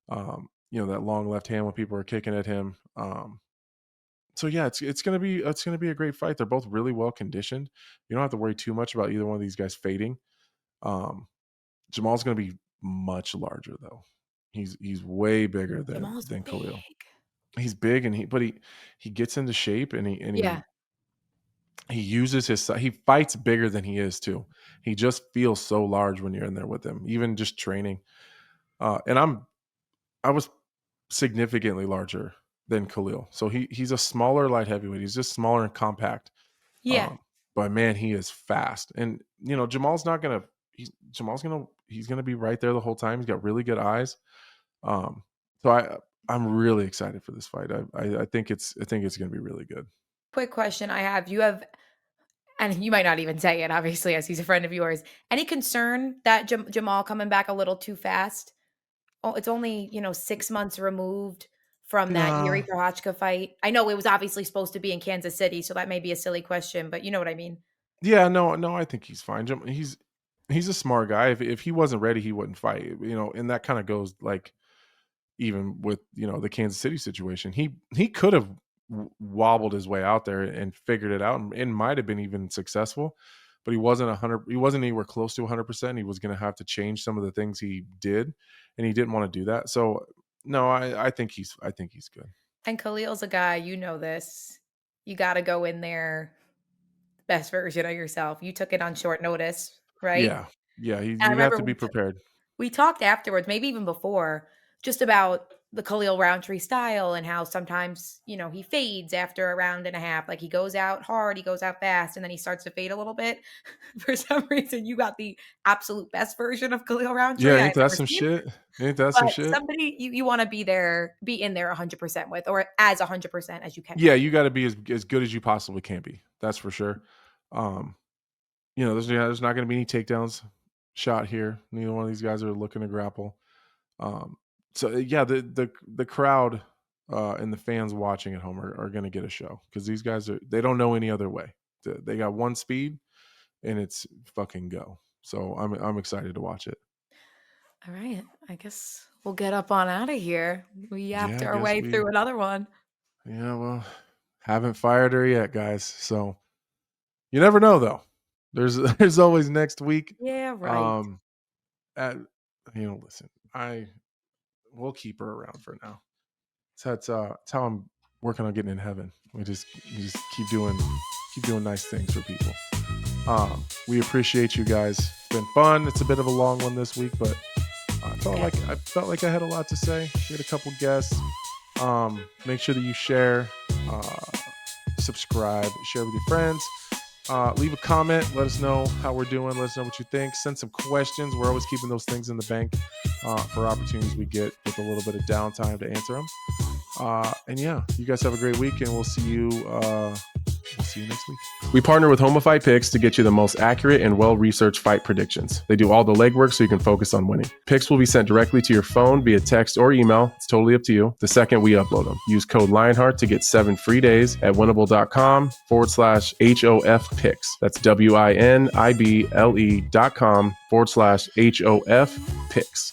that long left hand when people are kicking at him. So yeah, it's gonna be a great fight. They're both really well conditioned. You don't have to worry too much about either one of these guys fading. Jamal's gonna be much larger though. He's way bigger than Khalil. Big. He's big, and he gets into shape, and Yeah. he uses he fights bigger than he is too. He just feels so large when you're in there with him, even just training. And I was significantly larger than Khalil. So he's a smaller light heavyweight. He's just smaller and compact. Yeah. But man, he is fast. And Jamal's gonna be right there the whole time. He's got really good eyes. So I'm really excited for this fight. I think it's gonna be really good. Quick question I have. And you might not even say it, obviously, as he's a friend of yours. Any concern that Jamal coming back a little too fast? Oh, it's only, 6 months removed from that Yuri No. Prochazka fight? I know it was obviously supposed to be in Kansas City, so that may be a silly question, but you know what I mean. Yeah, no, I think he's fine. He's a smart guy. If he wasn't ready, he wouldn't fight. And that kind of goes like even with the Kansas City situation. He could have wobbled his way out there and figured it out, and might have been even successful. But he wasn't 100. He wasn't anywhere close to 100%. He was going to have to change some of the things he did, and he didn't want to do that. So no, I think he's good. And Khalil's a guy, you know this. You got to go in there best version of yourself. You took it on short notice, right? Yeah, yeah. I You have remember to be prepared. we talked afterwards, maybe even before, just about the Khalil Rountree style and how sometimes, he fades after a round and a half. Like he goes out hard, he goes out fast, and then he starts to fade a little bit. For some reason, you got the absolute best version of Khalil Rountree Yeah, I've ain't that ever some seen. shit? Ain't that some But shit? somebody you want to be in there 100% with, or as 100% as you can. Yeah, you got to be as good as you possibly can be. That's for sure. There's not going to be any takedowns shot here. Neither one of these guys are looking to grapple. So yeah, the crowd and the fans watching at home are going to get a show because these guys they don't know any other way. They got one speed, and it's fucking go. So I'm excited to watch it. All right. I guess we'll get up on out of here. We yapped our way through another one. Yeah, well, haven't fired her yet, guys. So you never know, though. There's always next week. Yeah, right. Listen, we'll keep her around for now. That's how I'm working on getting in heaven. You just keep doing nice things for people. We appreciate you guys. It's been fun. It's a bit of a long one this week, but I felt like I had a lot to say. We had a couple guests. Make sure that you share, subscribe, share with your friends. Leave a comment. Let us know how we're doing. Let us know what you think. Send some questions. We're always keeping those things in the bank for opportunities we get with a little bit of downtime to answer them. And yeah, you guys have a great week, and we'll see you next week. We partner with HomoFight Picks to get you the most accurate and well-researched fight predictions. They do all the legwork so you can focus on winning. Picks will be sent directly to your phone via text or email. It's totally up to you. The second we upload them. Use code Lionheart to get 7 free days at winnable.com/HOF picks. That's WINIBLE.com/HOF picks.